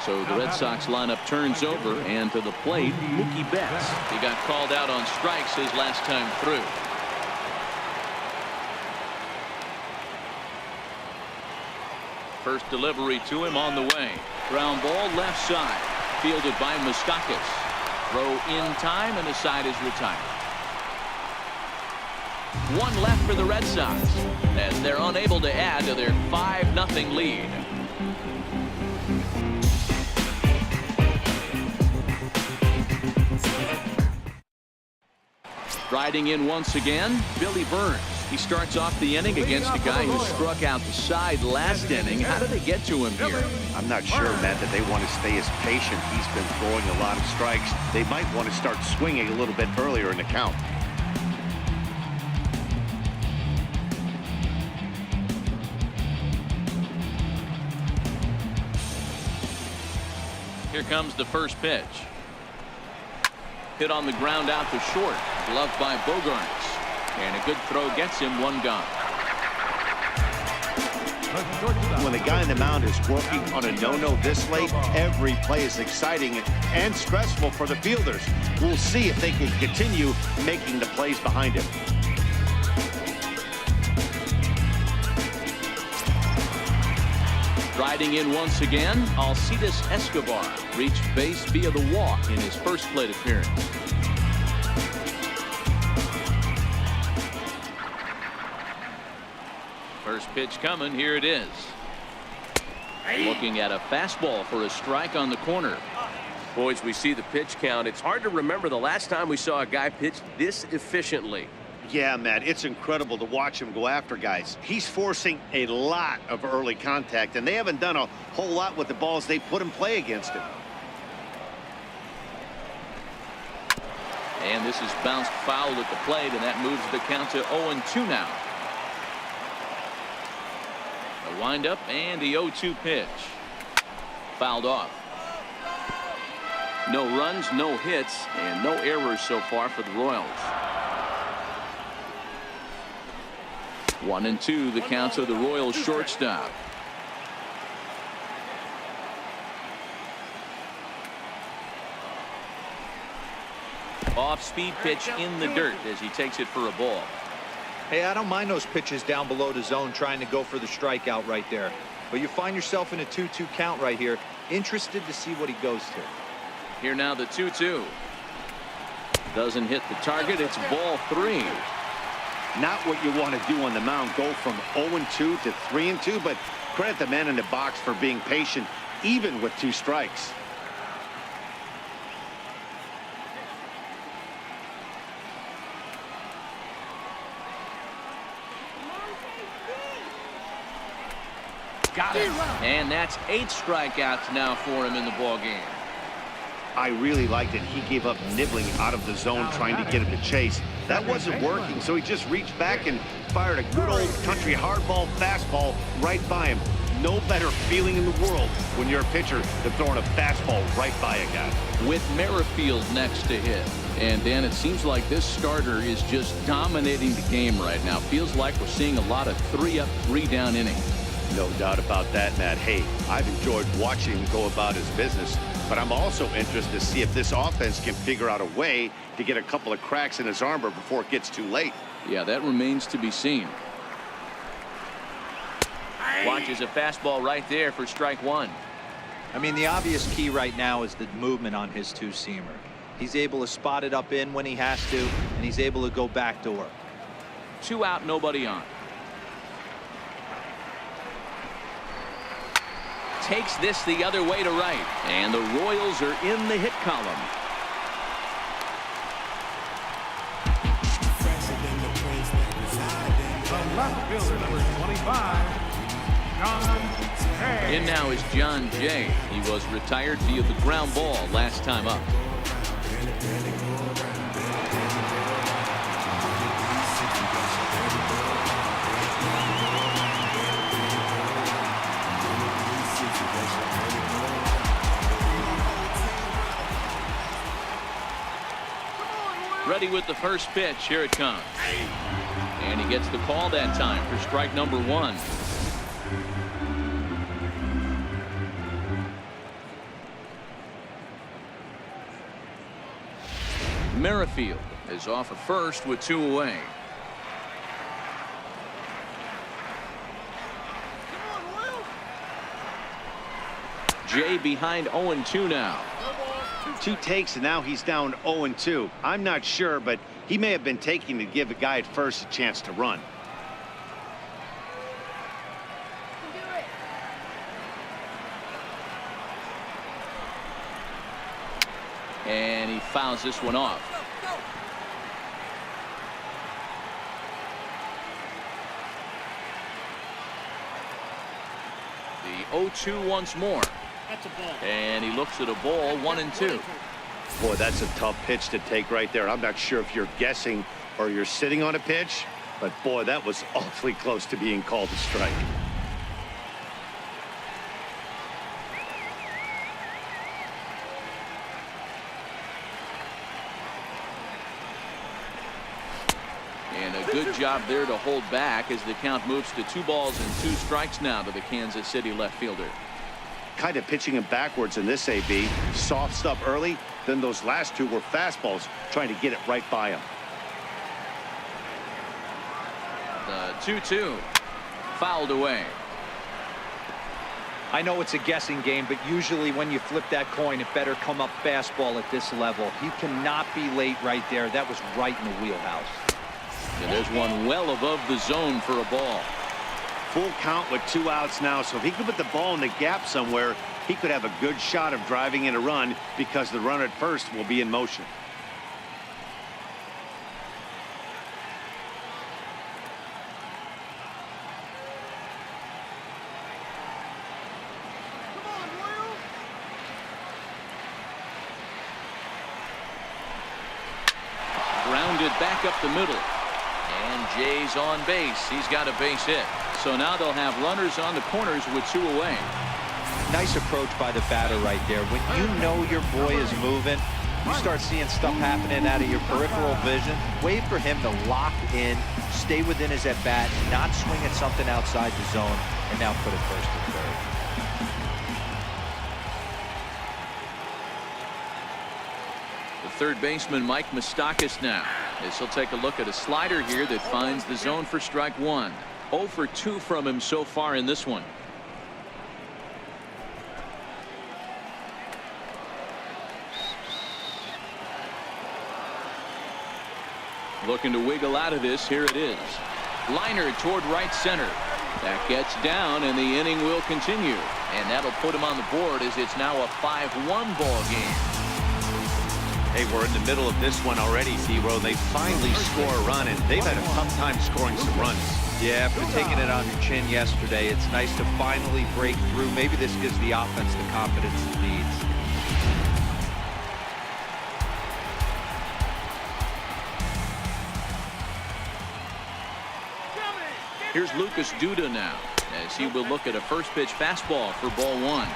So the Red Sox lineup turns over, and to the plate, Mookie Betts. He got called out on strikes his last time through. First delivery to him on the way. Ground ball left side. Fielded by Moustakas. Throw in time, and the side is retired. 1 left for the Red Sox as they're unable to add to their 5-0 lead. Riding in once again, Billy Burns. He starts off the inning against a guy who struck out the side last inning. How did they get to him here? I'm not sure, Matt, that they want to stay as patient. He's been throwing a lot of strikes. They might want to start swinging a little bit earlier in the count. Here comes the first pitch. Hit on the ground out to short. Gloved by Bogarts. And a good throw gets him 1 gone. When the guy on the mound is working on a no-no this late, every play is exciting and stressful for the fielders. We'll see if they can continue making the plays behind him. Riding in once again, Alcides Escobar reached base via the walk in his first plate appearance. First pitch coming. Here it is. Looking at a fastball for a strike on the corner. Boys, we see the pitch count. It's hard to remember the last time we saw a guy pitch this efficiently. Yeah, Matt, it's incredible to watch him go after guys. He's forcing a lot of early contact, and they haven't done a whole lot with the balls they put in play against him. And this is bounced foul at the plate, and that moves the count to 0-2 now. A windup and the 0-2 pitch. Fouled off. No runs, no hits, and no errors so far for the Royals. 1-2 the count of the Royals shortstop. Off-speed pitch in the dirt as he takes it for a ball. Hey, I don't mind those pitches down below the zone trying to go for the strikeout right there. But you find yourself in a 2-2 count right here. Interested to see what he goes to. Here now the 2-2. Doesn't hit the target. It's ball 3. Not what you want to do on the mound, go from 0-2 to 3-2, but credit the man in the box for being patient, even with 2 strikes. Got it. And that's 8 strikeouts now for him in the ball game. I really liked it. He gave up nibbling out of the zone trying to get him to chase. That wasn't working, so he just reached back and fired a good old country hardball fastball right by him. No better feeling in the world when you're a pitcher than throwing a fastball right by a guy. With Merrifield next to hit. And, Dan, it seems like this starter is just dominating the game right now. Feels like we're seeing a lot of 3-up, 3-down innings. No doubt about that, Matt. Hey, I've enjoyed watching him go about his business, but I'm also interested to see if this offense can figure out a way to get a couple of cracks in his armor before it gets too late. Yeah, that remains to be seen. Watches a fastball right there for strike 1. I mean, the obvious key right now is the movement on his 2-seamer. He's able to spot it up in when he has to, and he's able to go back to work. 2 out, nobody on. Takes this the other way to right, and the Royals are in the hit column. The left fielder, number 25, John Jay. In now is John Jay. He was retired via the ground ball last time up. Ready with the first pitch. Here it comes. And he gets the call that time for strike number 1. Merrifield is off at first with 2 away. Jay behind 0-2 now. 2 takes, and now he's down 0-2. I'm not sure, but he may have been taking to give a guy at first a chance to run. And he fouls this one off. The 0-2 once more. And he looks at a ball, 1-2. Boy, that's a tough pitch to take right there. I'm not sure if you're guessing or you're sitting on a pitch, but boy, that was awfully close to being called a strike. And a good job there to hold back as the count moves to 2 balls and 2 strikes now to the Kansas City left fielder. Kind of pitching him backwards in this AB. Soft stuff early, then those last 2 were fastballs, trying to get it right by him. The 2-2 fouled away. I know it's a guessing game, but usually when you flip that coin, it better come up fastball at this level. He cannot be late right there. That was right in the wheelhouse. And there's one well above the zone for a ball. Full count with 2 outs now, so if he could put the ball in the gap somewhere, he could have a good shot of driving in a run because the runner at first will be in motion. Grounded back up the middle. And Jay's on base. He's got a base hit. So now they'll have runners on the corners with 2 away. Nice approach by the batter right there. When you know your boy is moving, you start seeing stuff happening out of your peripheral vision. Wait for him to lock in, stay within his at-bat, not swing at something outside the zone, and now put it first and third. The third baseman, Mike Moustakas, now. As he'll take a look at a slider here that finds the zone for strike 1. 0 for 2 from him so far in this one. Looking to wiggle out of this. Here it is. Liner toward right center. That gets down, and the inning will continue. And that'll put him on the board as it's now a 5-1 ball game. Hey, we're in the middle of this one already, D-Row. They finally score a run, and they've had a tough time scoring some runs. Yeah, after taking it on your chin yesterday, it's nice to finally break through. Maybe this gives the offense the confidence it needs. Here's Lucas Duda now, as he will look at a first pitch fastball for ball one.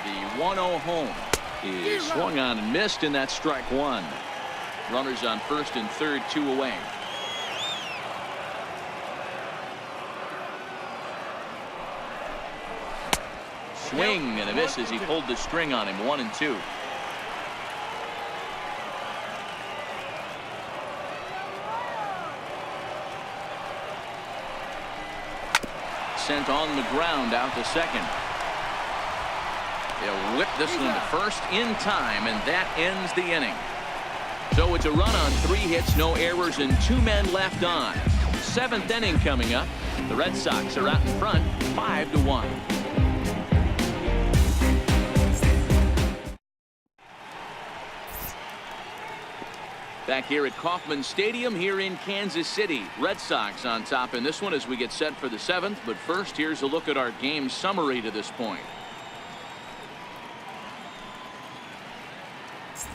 The 1-0 home is swung on and missed, and that's strike one. Runners on first and third, 2 away. Swing and a miss as he pulled the string on him. 1-2. Sent on the ground out to second. They'll whip this one to first in time, and that ends the inning. So it's a run on 3 hits, no errors, and 2 men left on. 7th inning coming up. The Red Sox are out in front, 5-1. Back here at Kauffman Stadium here in Kansas City. Red Sox on top in this one as we get set for the 7th. But first, here's a look at our game summary to this point.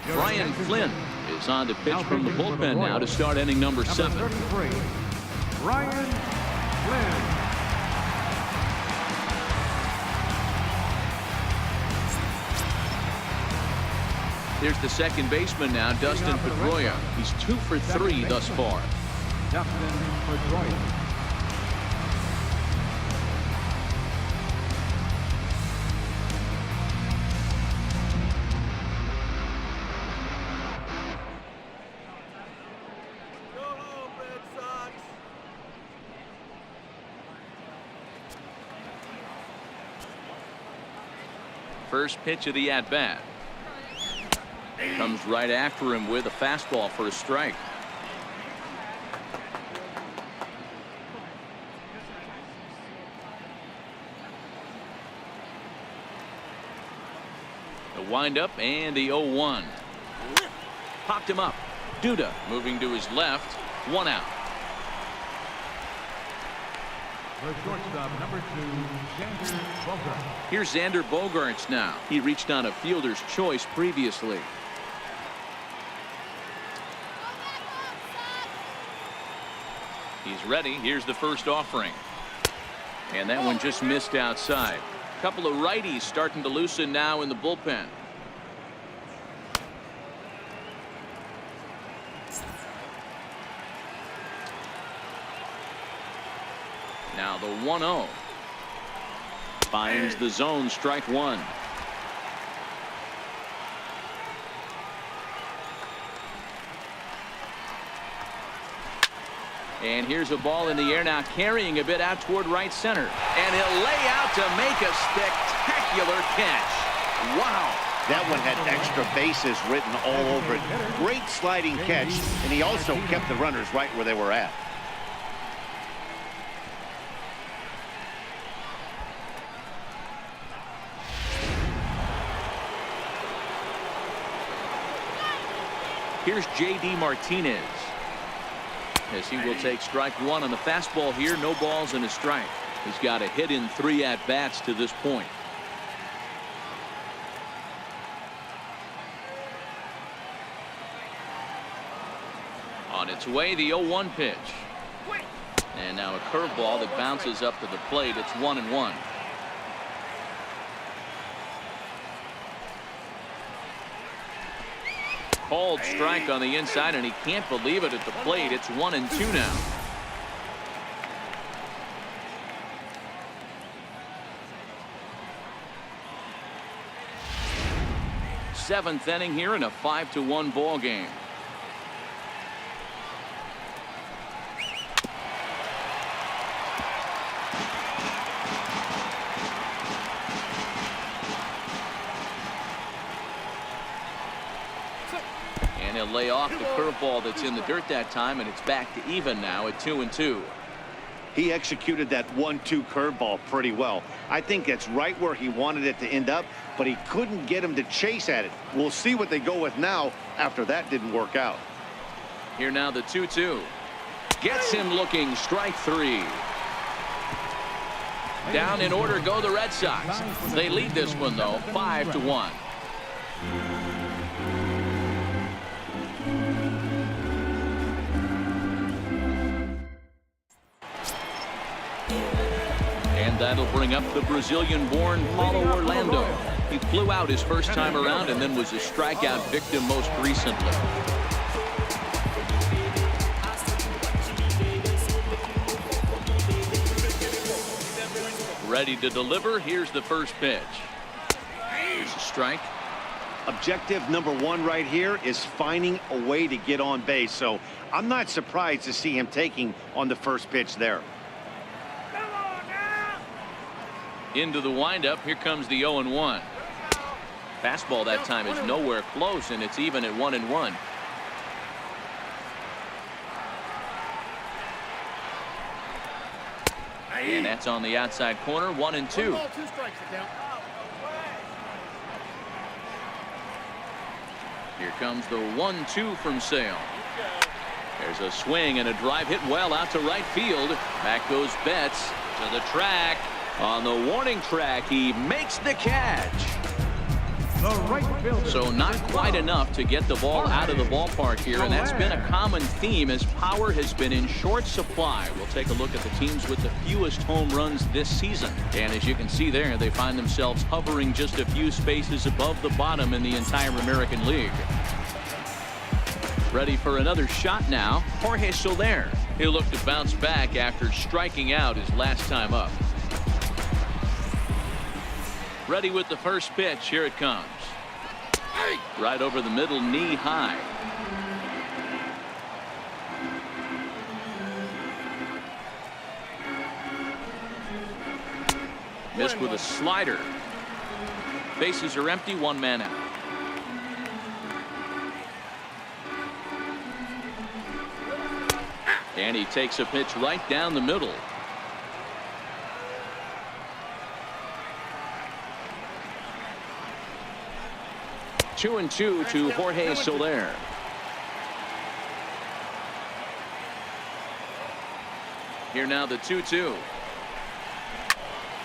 Brian Flynn is on to pitch from the bullpen now to start inning number 7. Brian Flynn. Here's the second baseman now, Dustin Pedroia. He's 2 for 3 thus far. Dustin Pedroia. First pitch of the at-bat. Comes right after him with a fastball for a strike. The windup and the 0-1. Popped him up. Duda moving to his left. 1 out. The shortstop, number 2, Xander Bogaerts. Here's Xander Bogaerts now. He reached on a fielder's choice previously. He's ready. Here's the first offering. And that one just missed outside. A couple of righties starting to loosen now in the bullpen. Now the 1-0. Finds the zone, strike one. And here's a ball in the air now, carrying a bit out toward right center. And he'll lay out to make a spectacular catch. Wow. That one had extra bases written all over it. Great sliding catch, and he also kept the runners right where they were at. Here's J.D. Martinez, as he will take strike one on the fastball here. No balls and a strike. He's got a hit in 3 at-bats to this point. On its way, the 0-1 pitch. And now a curveball that bounces up to the plate. It's 1-1. Called strike on the inside, and he can't believe it at the plate. It's 1-2 now. Seventh inning here in a 5-1 ball game. lay off the curveball that's in the dirt that time, and it's back to even now at 2-2. He executed that 1-2 curveball pretty well. I think that's right where he wanted it to end up, but he couldn't get him to chase at it. We'll see what they go with now after that didn't work out. Here now the 2-2. Gets him looking, strike 3. Down in order go the Red Sox. They lead this one, though, 5-1. And that'll bring up the Brazilian-born Paulo Orlando. He flew out his first time around and then was a strikeout victim most recently. Ready to deliver. Here's the first pitch. Here's a strike. Objective number 1 right here is finding a way to get on base. So I'm not surprised to see him taking on the first pitch there. Into the windup. Here comes the 0-1. Fastball that time is nowhere close, and it's even at 1-1. And that's on the outside corner. 1-2. Here comes the 1-2 from Sale. There's a swing and a drive hit well out to right field. Back goes Betts to the track. On the warning track, he makes the catch. So not quite enough to get the ball out of the ballpark here, and that's been a common theme as power has been in short supply. We'll take a look at the teams with the fewest home runs this season. And as you can see there, they find themselves hovering just a few spaces above the bottom in the entire American League. Ready for another shot now, Jorge Soler. He'll look to bounce back after striking out his last time up. Ready with the first pitch. Here it comes. Right over the middle, knee high. Missed with a slider. Bases are empty, 1 man out. And he takes a pitch right down the middle. Two and 2 to Jorge Soler. Here now the 2-2.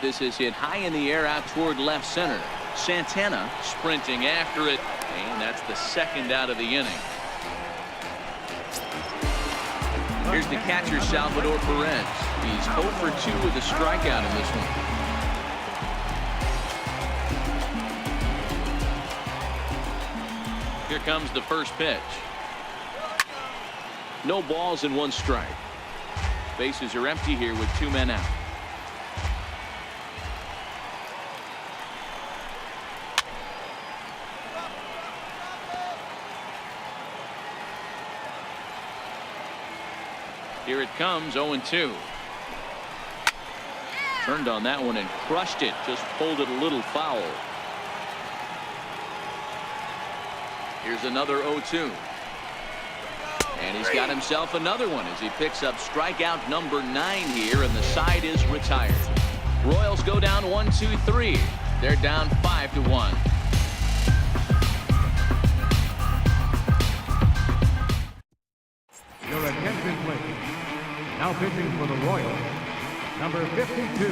This is hit high in the air out toward left center. Santana sprinting after it, and that's the second out of the inning. Here's the catcher, Salvador Perez. He's 0 for 2 with a strikeout in this one. Here comes the first pitch. No balls and 1 strike. Bases are empty here with 2 men out. Here it comes, 0-2. Turned on that one and crushed it. Just pulled it a little foul. Here's another 0-2. And he's got himself another one as he picks up strikeout number 9 here, and the side is retired. Royals go down 1-2-3. They're down 5-1. Your attention, please. Now pitching for the Royals, number 52,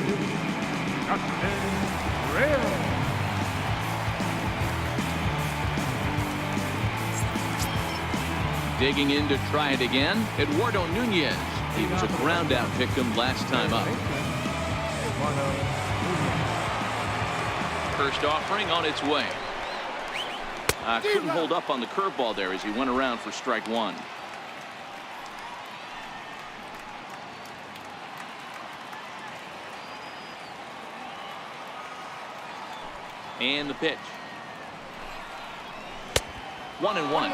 Justin Real. Digging in to try it again, Eduardo Nunez. He was a ground out victim last time up. First offering on its way. Couldn't hold up on the curveball there as he went around for strike 1. And the pitch. 1-1.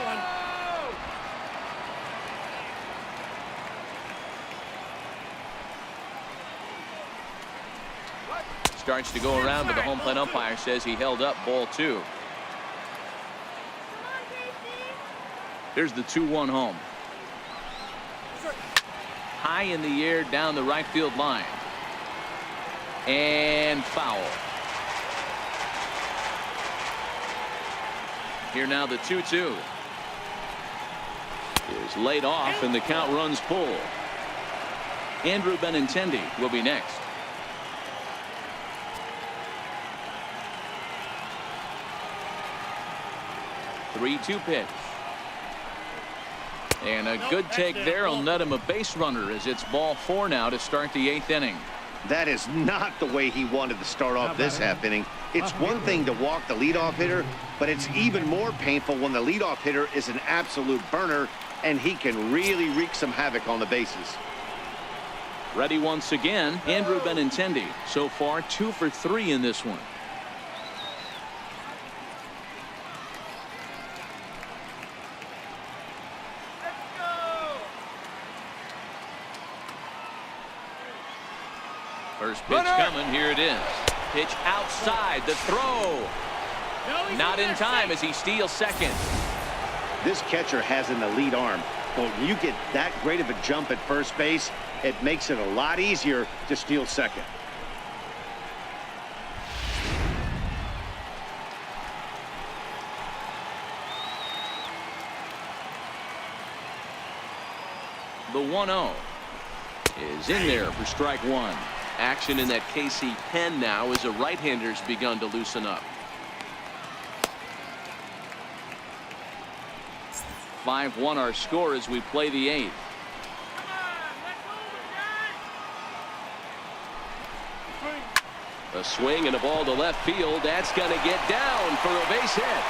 Starts to go around, but the home plate umpire says he held up, ball 2. Here's the 2-1 home. High in the air down the right field line. And foul. Here now the 2-2. Is laid off and the count runs full. Andrew Benintendi will be next. 3-2 pitch. And a good take there will net him a base runner as it's ball 4 now to start the 8th inning. That is not the way he wanted to start off this half inning. It's one thing to walk the leadoff hitter, but it's even more painful when the leadoff hitter is an absolute burner and he can really wreak some havoc on the bases. Ready once again, Andrew Benintendi. So far 2 for 3 in this one. First pitch coming. Here it is. Pitch outside. The throw. Not in time as he steals second. This catcher has an elite arm. But when you get that great of a jump at first base, it makes it a lot easier to steal second. The 1-0 is in there for strike 1. Action in that KC pen now as a right-hander's begun to loosen up. 5-1 our score as we play the 8th. A swing and a ball to left field. That's going to get down for a base hit.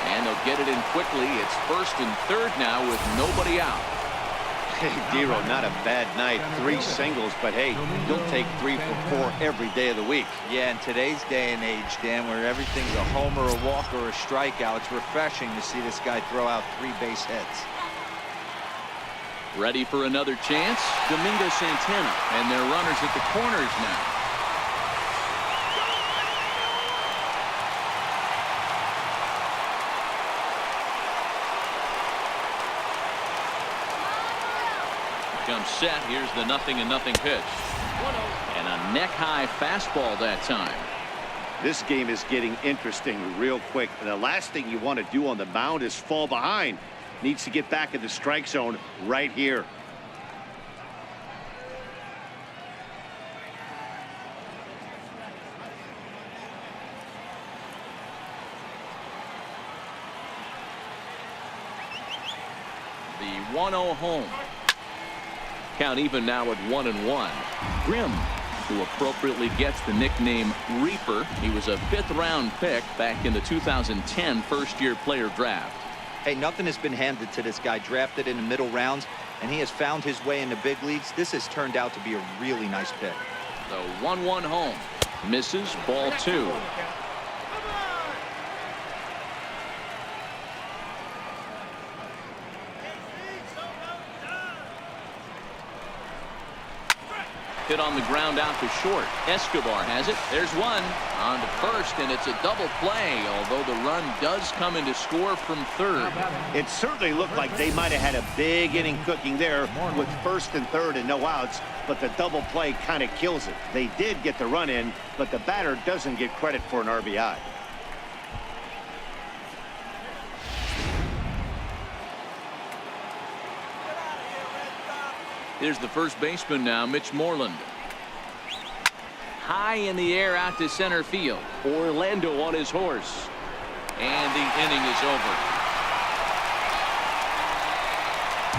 And they'll get it in quickly. It's 1st and 3rd now with nobody out. Hey, Dero, not a bad night. 3 singles, but hey, he'll take 3 for 4 every day of the week. Yeah, in today's day and age, Dan, where everything's a homer, a walk, or a strikeout, it's refreshing to see this guy throw out 3 base hits. Ready for another chance? Domingo Santana. And their runners at the corners now. Comes set. Here's the 0-0 pitch. And a neck-high fastball that time. This game is getting interesting real quick. And the last thing you want to do on the mound is fall behind. Needs to get back in the strike zone right here. The 1-0 home. Count even now at 1-1. Grimm, who appropriately gets the nickname Reaper. He was a 5th-round pick back in the 2010 first-year player draft. Hey, nothing has been handed to this guy. Drafted in the middle rounds, and he has found his way in the big leagues. This has turned out to be a really nice pick. The 1-1 home. Misses. Ball 2. Hit on the ground out to short. Escobar has it. There's one. On to first, and it's a double play, although the run does come in to score from 3rd. It certainly looked like they might have had a big inning cooking there with 1st and 3rd and no outs, but the double play kind of kills it. They did get the run in, but the batter doesn't get credit for an RBI. Here's the first baseman now, Mitch Moreland. High in the air out to center field. Orlando on his horse. And the inning is over.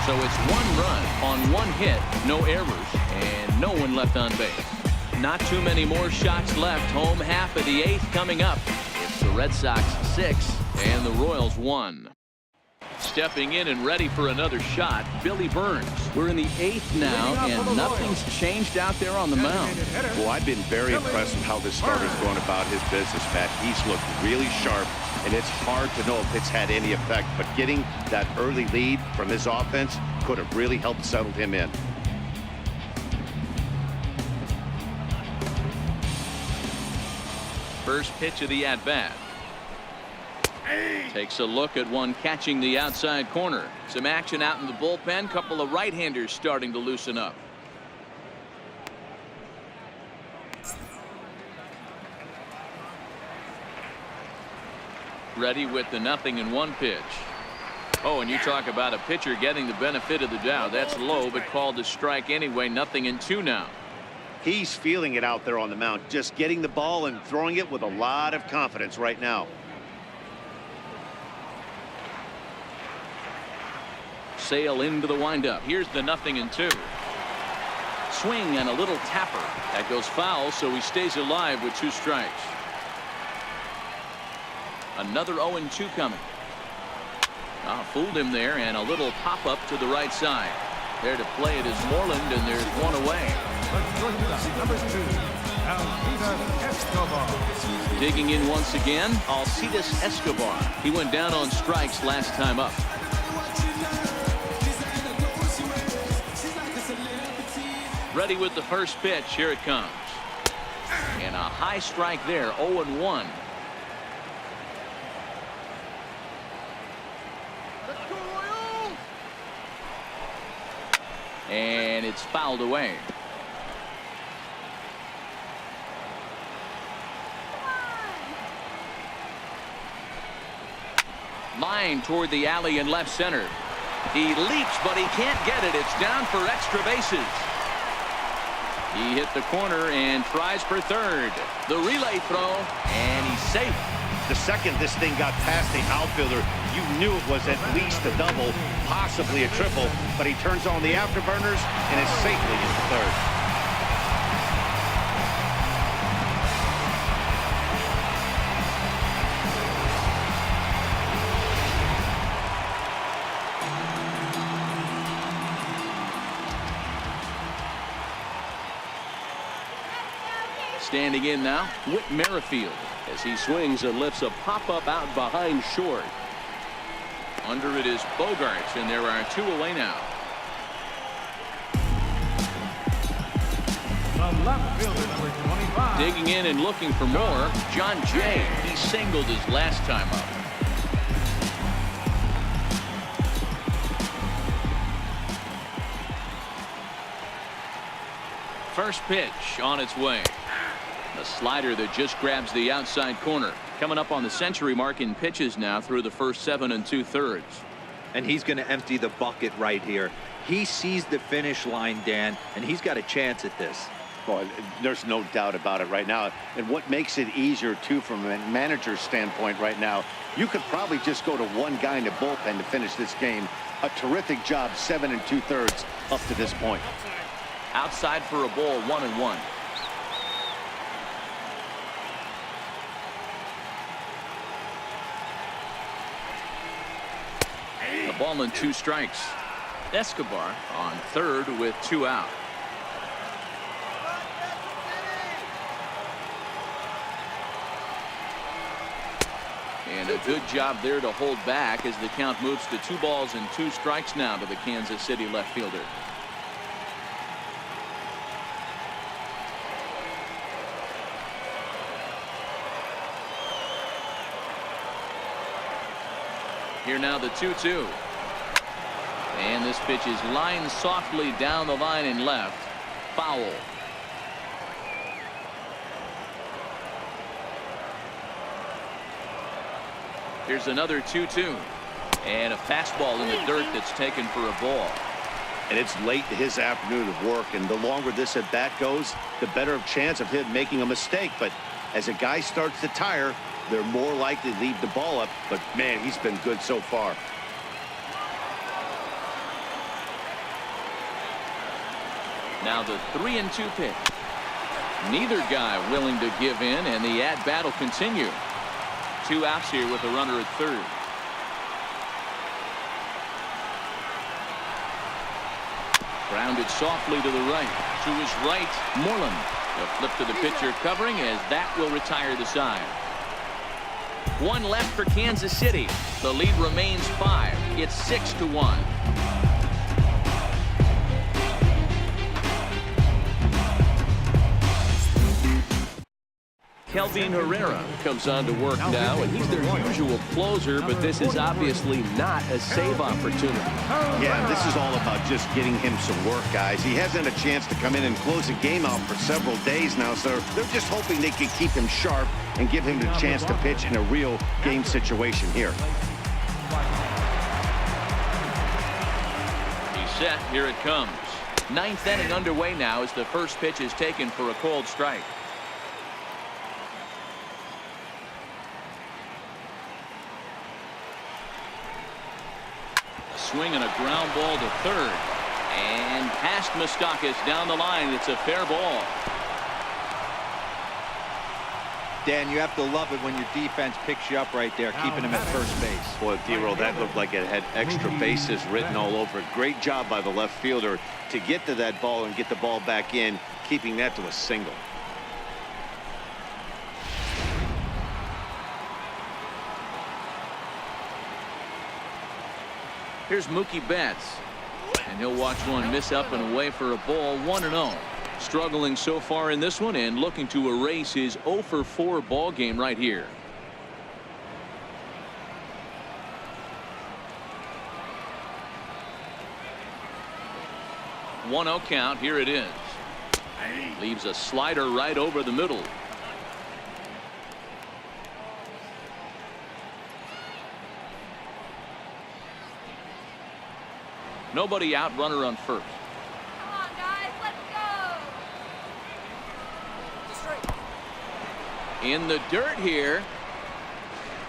So it's 1 run on 1 hit, no errors, and no one left on base. Not too many more shots left. Home half of the 8th coming up. It's the Red Sox 6 and the Royals 1. Stepping in and ready for another shot, Billy Burns. We're in the 8th now, and nothing's changed out there on the mound. Well, I've been very impressed with how this starter's going about his business, Matt. He's looked really sharp, and it's hard to know if it's had any effect, but getting that early lead from his offense could have really helped settle him in. First pitch of the at-bat. Takes a look at one catching the outside corner. Some action out in the bullpen. Couple of right-handers starting to loosen up. Ready with the 0-1 pitch. Oh, and you talk about a pitcher getting the benefit of the doubt. That's low, but called a strike anyway. 0-2 now. He's feeling it out there on the mound, just getting the ball and throwing it with a lot of confidence right now. Sail into the windup. Here's the 0-2. Swing and a little tapper. That goes foul, so he stays alive with 2 strikes. Another 0-2 coming. Fooled him there, and a little pop-up to the right side. There to play it is Moreland, and there's one away. Number 2, Alcides Escobar. Digging in once again, Alcides Escobar. He went down on strikes last time up. Ready with the first pitch. Here it comes. And a high strike there. 0-1. And it's fouled away. Line toward the alley in left center. He leaps, but he can't get it. It's down for extra bases. He hit the corner and tries for third. The relay throw, and he's safe. The second this thing got past the outfielder, you knew it was at least a double, possibly a triple, but he turns on the afterburners and is safely into third. Standing in now, Whit Merrifield, as he swings and lifts a pop-up out behind short. Under it is Bogarts, and there are 2 away now. The left fielder, number 25. Digging in and looking for more, John Jay. He singled his last time up. First pitch on its way. A slider that just grabs the outside corner. Coming up on the century mark in pitches now through the first 7 2/3. And he's going to empty the bucket right here. He sees the finish line, Dan, and he's got a chance at this. Well, there's no doubt about it right now. And what makes it easier, too, from a manager's standpoint right now, you could probably just go to one guy in the bullpen to finish this game. A terrific job, 7 2/3 up to this point. Outside for a ball, 1-1. The ball and 2 strikes. Escobar on third with 2 out. And a good job there to hold back as the count moves to 2 balls and 2 strikes now to the Kansas City left fielder. Here now the 2-2. And this pitch is lined softly down the line and left. Foul. Here's another 2-2. And a fastball in the dirt that's taken for a ball. And it's late in his afternoon of work, and the longer this at bat goes, the better chance of him making a mistake. But as a guy starts to tire, they're more likely to leave the ball up. But man, he's been good so far. Now the 3-2 pitch. Neither guy willing to give in, and the at-bat will continue. 2 outs here with a runner at third. Grounded softly to the right. To his right, Moreland. A flip to the pitcher covering as that will retire the side. 1 left for Kansas City. The lead remains 5. It's 6-1. Kelvin Herrera. Comes on to work now, and he's their usual closer, but this is obviously not a save opportunity. Yeah, this is all about just getting him some work, guys. He hasn't had a chance to come in and close a game out for several days now, so they're just hoping they can keep him sharp and give him the chance to pitch in a real game situation here. He's set. Here it comes. Ninth inning underway now as the first pitch is taken for a cold strike. Swing and a ground ball to third. And past Moustakas down the line. It's a fair ball. Dan, you have to love it when your defense picks you up right there, keeping him at first base. Boy, D-Roll, that looked like it had extra bases written all over it. Great job by the left fielder to get to that ball and get the ball back in, keeping that to a single. Here's Mookie Betts. And he'll watch one miss up and away for a ball. 1-0. Struggling so far in this one and looking to erase his 0 for 4 ball game right here. 1-0 count. Here it is. Leaves a slider right over the middle. Nobody out, runner on first. Come on, guys, let's go. In the dirt here.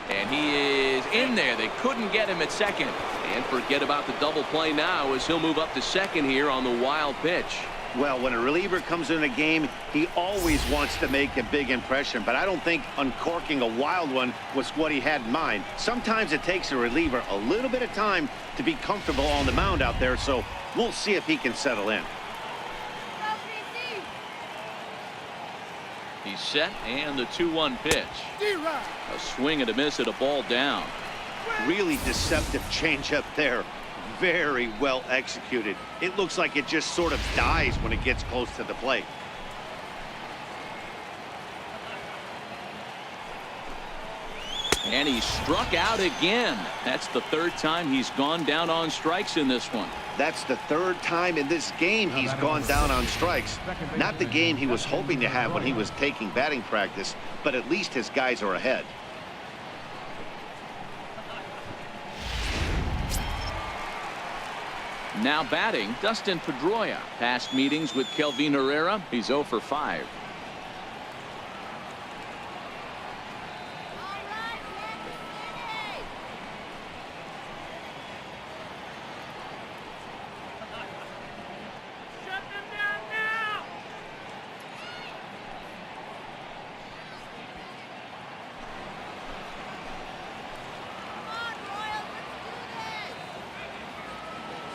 And he is in there. They couldn't get him at second. And forget about the double play now as he'll move up to second here on the wild pitch. Well, when a reliever comes in a game, he always wants to make a big impression, but I don't think uncorking a wild one was what he had in mind. Sometimes it takes a reliever a little bit of time to be comfortable on the mound out there, so we'll see if he can settle in. He's set, and the 2-1 pitch. A swing and a miss at a ball down. Really deceptive changeup there. Very well executed. It looks like it just sort of dies when it gets close to the plate. And he struck out again. That's the third time he's gone down on strikes in this one. That's the third time in this game he's gone down on strikes. Not the game he was hoping to have when he was taking batting practice, but at least his guys are ahead. Now batting, Dustin Pedroia. Past meetings with Kelvin Herrera, he's 0 for 5. Shut them down now.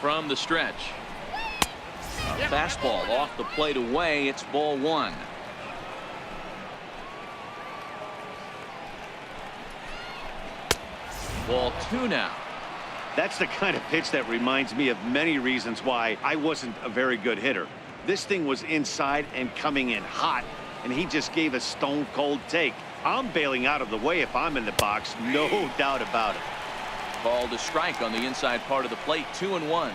From the stretch. A fastball off the plate away. It's ball 1. Ball 2 now. That's the kind of pitch that reminds me of many reasons why I wasn't a very good hitter. This thing was inside and coming in hot, and he just gave a stone cold take. I'm bailing out of the way if I'm in the box, no doubt about it. Called a strike on the inside part of the plate. 2-1.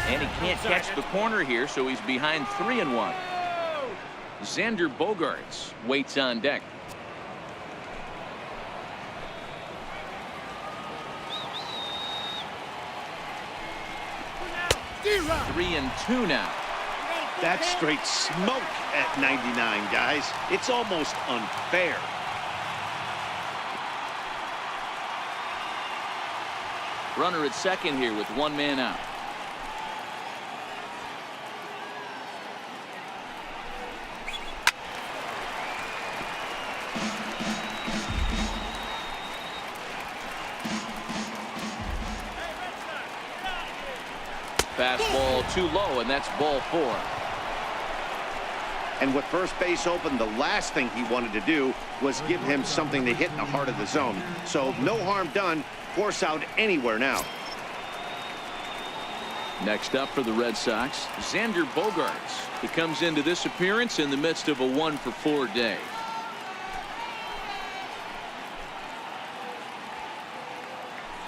And he can't catch the corner here, so he's behind 3-1. Xander Bogaerts waits on deck. 3-2 now. That's straight smoke at 99, guys. It's almost unfair. Runner at second here with 1 man out. Fastball too low, and that's ball 4. And with first base open, the last thing he wanted to do was give him something to hit in the heart of the zone. So no harm done. Force out anywhere now. Next up for the Red Sox, Xander Bogaerts. He comes into this appearance in the midst of a 1-for-4 day.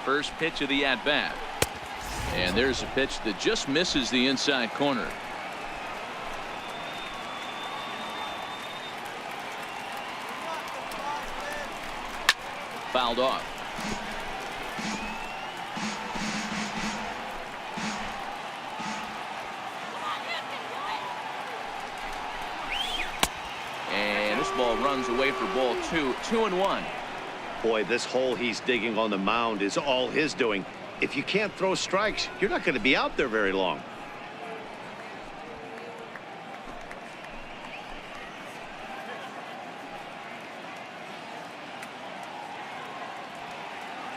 First pitch of the at-bat. And there's a pitch that just misses the inside corner. Fouled off. And this ball runs away for ball 2. 2-1. Boy, this hole he's digging on the mound is all his doing. If you can't throw strikes, you're not going to be out there very long.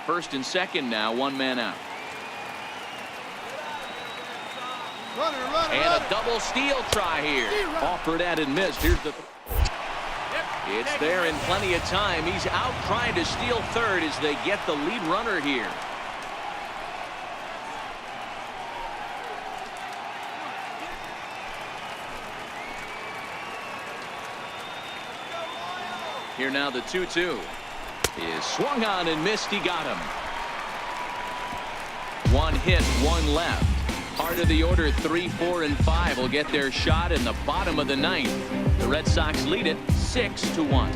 First and second now, one man out. And a double steal try here. Offered at and missed. Here's the it's there in plenty of time. He's out trying to steal third as they get the lead runner here. Here now the 2-2 is swung on and missed. He got him. One hit, one left. Part of the order, 3, 4, and 5 will get their shot in the bottom of the ninth. The Red Sox lead it 6-1.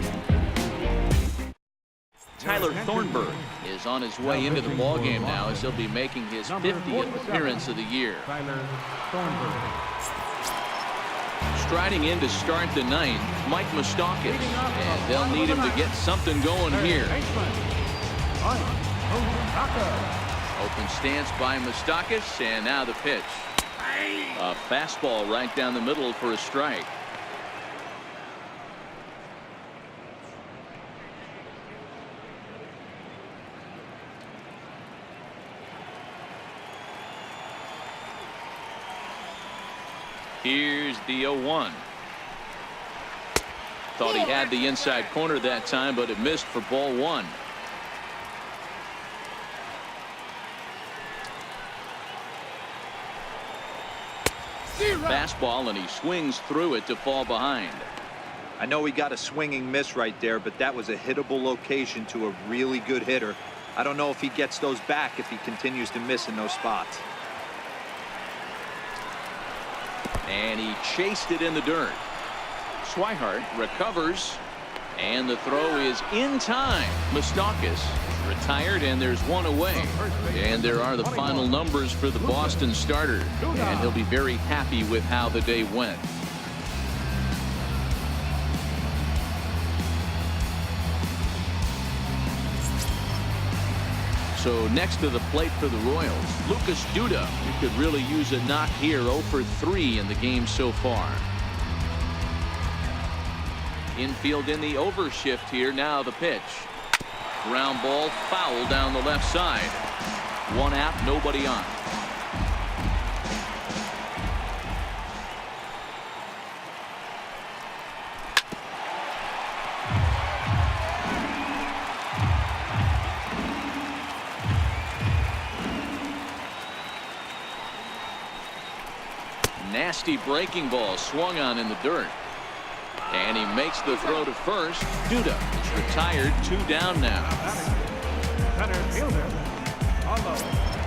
Tyler Thornburg is on his way into the ballgame now as he'll be making his 50th appearance of the year. Tyler Thornburg. Striding in to start the ninth, Mike Moustakas, and they'll need him to get something going here. Open stance by Moustakas, and now the pitch. A fastball right down the middle for a strike. Here's the 0-1. Thought he had the inside corner that time, but it missed for ball 1. Fastball, and he swings through it to fall behind. I know he got a swinging miss right there, but that was a hittable location to a really good hitter. I don't know if he gets those back if he continues to miss in those spots. And he chased it in the dirt. Swihart recovers, and the throw is in time. Moustakas retired, and there's one away. And there are the final numbers for the Boston starter, and he'll be very happy with how the day went. So next to the plate for the Royals, Lucas Duda. He could really use a knock here. 0 for 3 in the game so far. Infield in the overshift here. Now the pitch. Ground ball, foul down the left side. One out, nobody on. Nasty breaking ball swung on in the dirt. And he makes the throw to first. Duda is retired. 2 down now. Center fielder, Paulo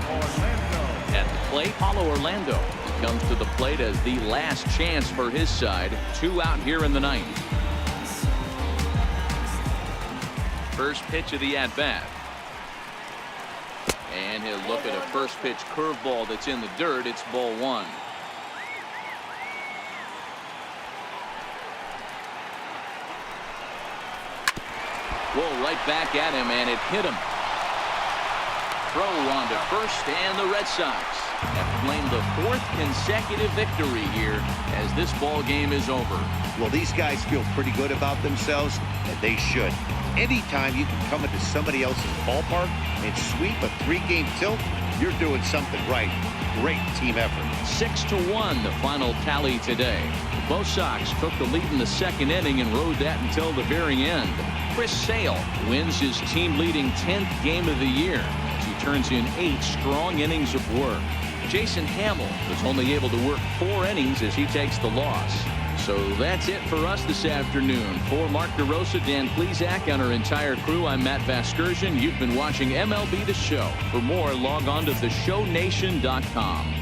Orlando. At the plate, Paulo Orlando. He comes to the plate as the last chance for his side. 2 out here in the ninth. First pitch of the at-bat. And he'll look at a first pitch curveball that's in the dirt. It's ball 1. Whoa, right back at him, and it hit him. Throw on to first, and the Red Sox have claimed the 4th consecutive victory here as this ball game is over. Well, these guys feel pretty good about themselves, and they should. Anytime you can come into somebody else's ballpark and sweep a 3-game tilt, you're doing something right. Great team effort. 6-1 the final tally today. Both Sox took the lead in the second inning and rode that until the very end. Chris Sale wins his team-leading 10th game of the year as he turns in 8 strong innings of work. Jason Hamill was only able to work 4 innings as he takes the loss. So that's it for us this afternoon. For Mark DeRosa, Dan Plesac, and our entire crew, I'm Matt Vasgersian. You've been watching MLB The Show. For more, log on to theshownation.com.